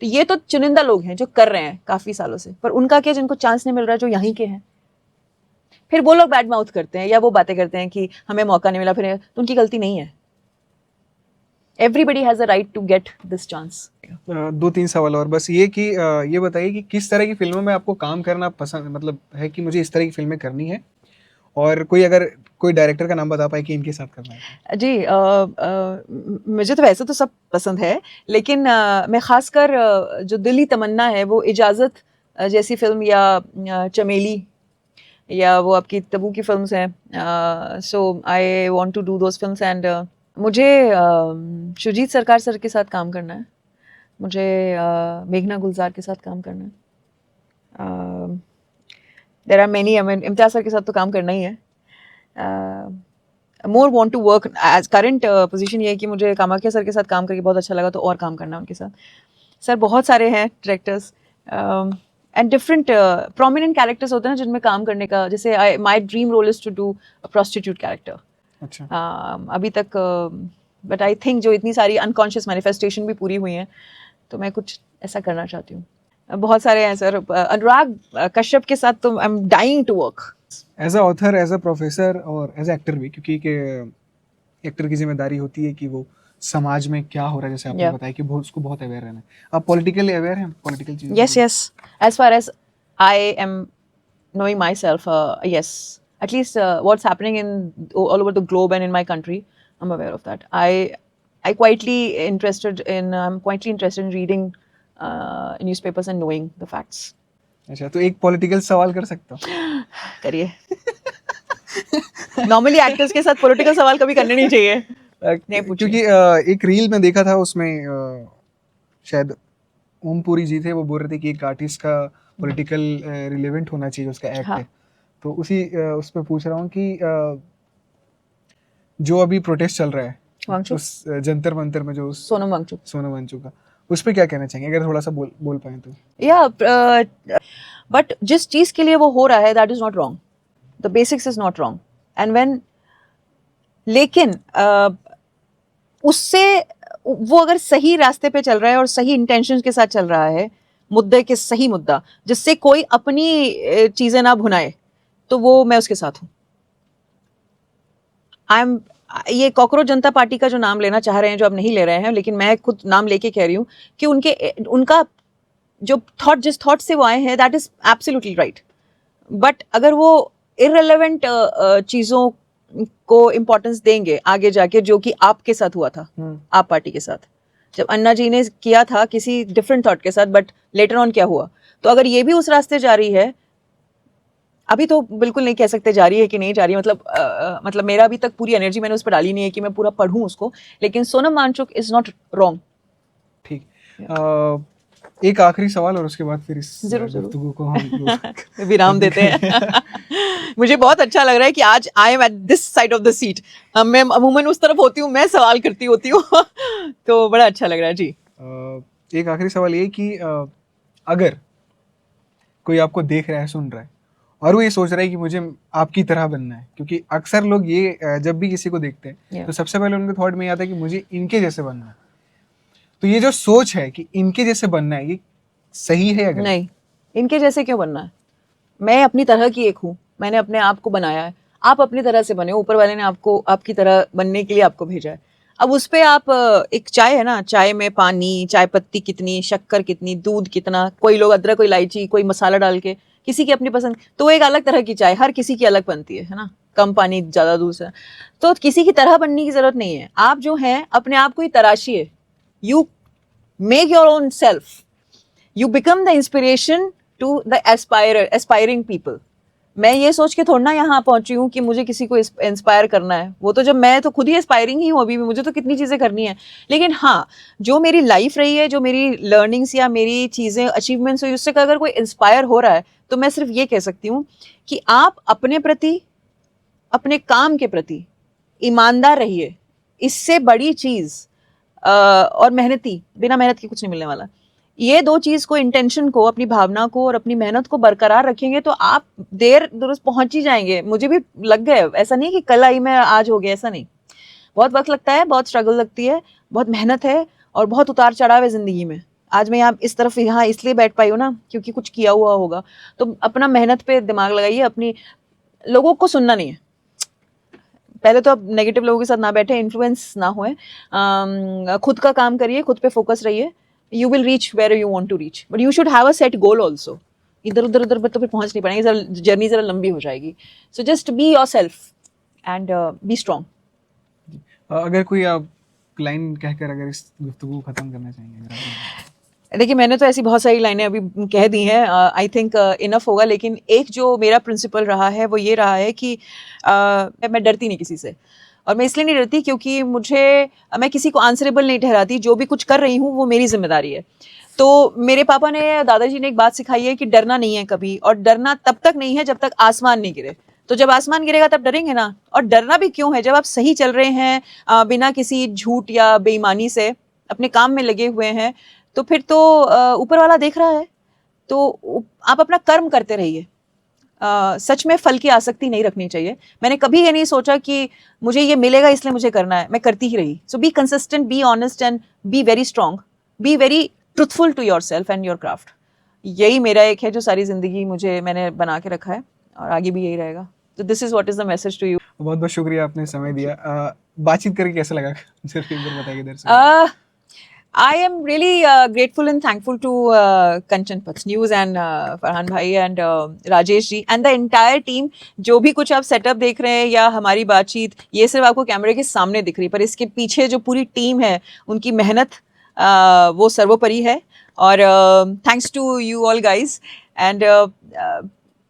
तो ये तो चुनिंदा लोग हैं जो कर रहे हैं काफी सालों से, पर उनका क्या जिनको चांस नहीं मिल रहा, जो यहीं के हैं। फिर वो लोग बैड माउथ करते हैं या वो बातें करते हैं कि हमें मौका नहीं मिला, फिर तो उनकी गलती नहीं है। Everybody has a right to get this chance. 2-3 सवाल और बस, ये कि ये बताइए कि किस तरह की फिल्मों में आपको काम करना पसंद, मतलब है कि मुझे इस तरह की फिल्में करनी है, और कोई डायरेक्टर का नाम बता पाए कि इनके साथ करना है? जी, मुझे तो वैसे तो सब पसंद है, लेकिन मैं खासकर जो दिली तमन्ना है वो इजाज़त जैसी फिल्म, या चमेली, या वो आपकी तबू की फिल्म्स हैं। So I want to do those films and मुझे शुजीत सरकार सर के साथ काम करना है, मुझे मेघना गुलजार के साथ काम करना है, there are many. Imtiaz sir के साथ तो काम करना ही है। More want to work as current position ये है कि मुझे कामाख्या सर के साथ काम करके बहुत अच्छा लगा, तो और काम करना है उनके साथ। सर बहुत सारे हैं directors and different prominent characters होते हैं ना जिनमें काम करने का, जैसे my dream role is to do a prostitute character. अच्छा। अभी तक बट आई थिंक जो इतनी सारी अनकॉन्शियस मैनिफेस्टेशन भी पूरी हुई हैं, तो मैं कुछ ऐसा करना चाहती हूँ। बहुत सारे हैं सर, अनुराग कश्यप के साथ तो I am dying to work. As a author, as a professor और एज अ एक्टर भी, क्योंकि एक्टर की जिम्मेदारी होती है कि वो समाज में क्या हो रहा है, जैसे आपने बताया कि उसको बहुत अवेयर रहना है। आप पॉलिटिकली अवेयर हैं, पॉलिटिकल चीज़ों? Yes, yes. As far as I am knowing myself, yes. At least what's happening in all over the globe and in my country, I'm aware of that. I'm quietly interested in reading newspapers and knowing the facts. अच्छा, तो एक political सवाल कर सकता हूँ? करिए। Normally actors के साथ पॉलिटिकल सवाल कभी करने नहीं चाहिए। नहीं पूछिए। क्योंकि एक रील में देखा था, उसमें शायद ओमपुरी जी थे, वो बोल रहे थे कि एक आर्टिस्ट का पॉलिटिकल रिलेवेंट होना चाहिए उसका एक्ट। हाँ। तो उस पे पूछ रहा हूँ कि जो अभी प्रोटेस्ट चल रहा है उस जंतर मंतर में, जो सोनम वांगचुक का, उस पे क्या कहना चाहेंगे, अगर थोड़ा सा बोल पाए तो? या बट जिस चीज के लिए वो हो रहा है, that is not wrong, the basics is not wrong, and when, लेकिन उससे वो अगर सही रास्ते पे चल रहा है और सही इंटेंशंस के साथ चल रहा है, मुद्दे के सही मुद्दा, जिससे कोई अपनी चीजें ना भुनाए, तो वो मैं उसके साथ हूँ। ये कॉकरोच जनता पार्टी का जो नाम लेना चाह रहे हैं, जो अब नहीं ले रहे हैं, लेकिन मैं खुद नाम लेके कह रही हूँ कि उनका जो थॉट, जिस थॉट से वो आए हैं, that is absolutely right. But अगर वो इररिलेवेंट चीजों को इम्पोर्टेंस देंगे आगे जाके, जो कि आपके साथ हुआ था, आप पार्टी के साथ, जब अन्ना जी ने किया था किसी डिफरेंट थॉट के साथ, बट लेटर ऑन क्या हुआ, तो अगर ये भी उस रास्ते जा रही है, अभी तो बिल्कुल नहीं कह सकते जा रही है कि नहीं जा रही है, मतलब मेरा अभी तक पूरी एनर्जी मैंने उस पर डाली नहीं है कि मैं पूरा पढ़ूं उसको, लेकिन Sonam Wangchuk is not wrong. ठीक। एक आखिरी सवाल और उसके बाद फिर इस जरूर गुफ्तगू को हम विराम देते हैं। मुझे बहुत अच्छा लग रहा है कि आज I am at this side of the seat. मैं अमूमन उस तरफ होती हूँ, मैं सवाल करती होती हूँ। तो बड़ा अच्छा लग रहा है जी। एक आखिरी सवाल ये कि अगर कोई आपको देख रहा है, सुन रहा है और वो ये सोच रहा है कि मुझे आपकी तरह बनना है, क्योंकि अक्सर लोग ये जब भी किसी को देखते हैं तो सबसे पहले उनके थॉट में ये आता है कि मुझे इनके जैसे बनना है। तो ये जो सोच है कि इनके जैसे बनना है, ये सही है या गलत? नहीं, इनके जैसे क्यों बनना है? मैं अपनी तरह की एक हूँ, मैंने अपने आप को बनाया है। आप अपनी तरह से बने, ऊपर वाले ने आपको आपकी तरह बनने के लिए आपको भेजा है। अब उस पे आप एक चाय है ना, चाय में पानी, चाय पत्ती कितनी, शक्कर कितनी, दूध कितना, कोई लोग अदरक, कोई इलायची, कोई मसाला डाल के, किसी की अपनी पसंद, तो वो एक अलग तरह की चाय, हर किसी की अलग बनती है ना, कम पानी ज्यादा दूध से। तो किसी की तरह बनने की जरूरत नहीं है। आप जो है अपने आप को ही तराशिए। You make your own self, you become the inspiration to the aspiring people. मैं ये सोच के थोड़ा ना यहाँ पहुंची हूँ कि मुझे किसी को इंस्पायर करना है। वो तो जब मैं तो खुद ही एस्पायरिंग ही हूँ अभी भी, मुझे तो कितनी चीज़ें करनी है। लेकिन हाँ, जो मेरी लाइफ रही है, जो मेरी लर्निंग्स या मेरी चीज़ें अचीवमेंट्स हुई, उससे अगर कोई इंस्पायर हो रहा है तो मैं सिर्फ ये कह सकती हूँ कि आप अपने प्रति, अपने काम के प्रति ईमानदार रहिए। इससे बड़ी चीज़ और मेहनती, बिना मेहनत के कुछ नहीं मिलने वाला। ये दो चीज को, इंटेंशन को, अपनी भावना को और अपनी मेहनत को बरकरार रखेंगे तो आप देर दुरुस्त पहुंच ही जाएंगे। मुझे भी लग गए, ऐसा नहीं कि कल आई मैं आज हो गया, ऐसा नहीं। बहुत वक्त लगता है, बहुत स्ट्रगल लगती है, बहुत मेहनत है और बहुत उतार चढ़ाव है जिंदगी में। आज मैं यहाँ इस तरफ यहाँ इसलिए बैठ पाई हूँ ना क्योंकि कुछ किया हुआ होगा। तो अपना मेहनत पे दिमाग लगाइए, अपनी लोगों को सुनना नहीं है। पहले तो अब नेगेटिव लोगों के साथ ना बैठे, इन्फ्लुएंस ना होए, खुद का काम करिए, खुद पे फोकस रहिए। You will reach where you want to reach, but you should have a set goal also. इधर उधर उधर तो फिर पहुंच नहीं पाएंगे, जर्नी जरा लंबी हो जाएगी। So just be yourself and be strong. अगर कोई आप लाइन कहकर अगर इस गुफ्तगू को खत्म करना चाहेंगे? देखिए, मैंने तो ऐसी बहुत सारी लाइनें अभी कह दी हैं, आई थिंक इनफ होगा। लेकिन एक जो मेरा प्रिंसिपल रहा है वो ये रहा है कि मैं डरती नहीं किसी से। और मैं इसलिए नहीं डरती क्योंकि मैं किसी को आंसरेबल नहीं ठहराती। जो भी कुछ कर रही हूँ वो मेरी जिम्मेदारी है। तो मेरे पापा ने, दादाजी ने एक बात सिखाई है कि डरना नहीं है कभी, और डरना तब तक नहीं है जब तक आसमान नहीं गिरे। तो जब आसमान गिरेगा तब डरेंगे ना। और डरना भी क्यों है, जब आप सही चल रहे हैं, बिना किसी झूठ या बेईमानी से अपने काम में लगे हुए हैं, तो फिर तो ऊपर वाला देख रहा है। तो आप अपना कर्म करते रहिए। सच में फल की आसक्ति नहीं रखनी चाहिए। मैंने कभी ये नहीं सोचा कि मुझे ये मिलेगा इसलिए मुझे करना है, मैं करती ही रही। So be consistent, be honest and be very strong, be very truthful to your self and your craft. यही मेरा एक है जो सारी जिंदगी मैंने बना के रखा है और आगे भी यही रहेगा। तो this is what is the message to you. बहुत बहुत शुक्रिया, आपने समय दिया। बातचीत करके कैसा लगा? सिर्फ एक बार बताइए दर्शकों। I am really grateful and thankful to Kanchan Path News and Farhan Bhai and Rajesh ji and the entire team. जो भी कुछ आप सेटअप देख रहे हैं या हमारी बातचीत, ये सिर्फ आपको कैमरे के सामने दिख रही है, पर इसके पीछे जो पूरी टीम है, उनकी मेहनत वो सर्वोपरि है। और thanks to you all guys. And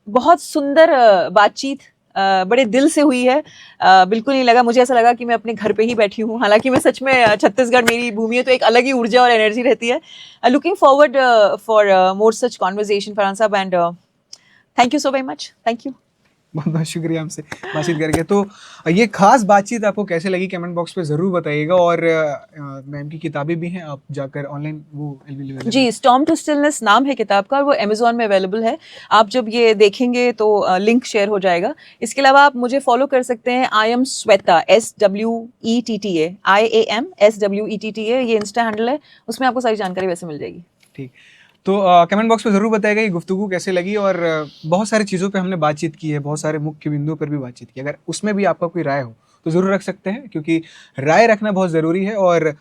बहुत सुंदर बातचीत बड़े दिल से हुई है। बिल्कुल नहीं लगा, मुझे ऐसा लगा कि मैं अपने घर पे ही बैठी हूँ। हालांकि मैं सच में, छत्तीसगढ़ मेरी भूमि है तो एक अलग ही ऊर्जा और एनर्जी रहती है। Looking forward for more such conversation Farhan साहब, and thank you so very much. Thank you, बहुत बहुत शुक्रिया हमसे बातचीत करके। तो ये खास बातचीत आपको कैसे लगी कमेंट बॉक्स पे ज़रूर बताइएगा। और मैम की किताबें भी हैं, आप जाकर ऑनलाइन वो available ji, storm to stillness नाम है किताब का और वो अमेजोन में अवेलेबल है। आप जब ये देखेंगे तो लिंक शेयर हो जाएगा। इसके अलावा आप मुझे फॉलो कर सकते हैं, I am Shweta, SWETTA, IAM SWETTA, ये इंस्टा हैंडल है, उसमें आपको सारी जानकारी वैसे मिल जाएगी। ठीक, तो कमेंट बॉक्स में ज़रूर बताइएगा ये गुफ्तगू कैसे लगी। और बहुत सारी चीज़ों पे हमने बातचीत की है, बहुत सारे मुख्य बिंदुओं पर भी बातचीत की। अगर उसमें भी आपका कोई राय हो तो ज़रूर रख सकते हैं, क्योंकि राय रखना बहुत ज़रूरी है। और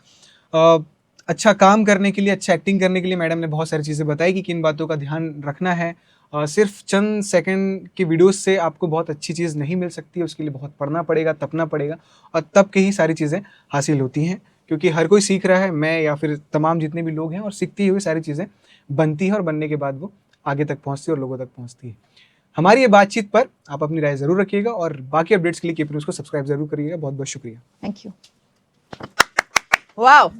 अच्छा काम करने के लिए, अच्छा एक्टिंग करने के लिए मैडम ने बहुत सारी चीज़ें बताई कि किन बातों का ध्यान रखना है। सिर्फ चंद सेकंड की वीडियोस से आपको बहुत अच्छी चीज़ नहीं मिल सकती, उसके लिए बहुत पढ़ना पड़ेगा, तपना पड़ेगा, और तब के ही सारी चीज़ें हासिल होती हैं। क्योंकि हर कोई सीख रहा है, मैं या फिर तमाम जितने भी लोग हैं, और सीखती हुई सारी चीज़ें बनती है और बनने के बाद वो आगे तक पहुँचती है और लोगों तक पहुँचती है। हमारी ये बातचीत पर आप अपनी राय ज़रूर रखिएगा और बाकी अपडेट्स के लिए केपी न्यूज़ को सब्सक्राइब ज़रूर करिएगा। बहुत बहुत शुक्रिया। Thank you. वाओ।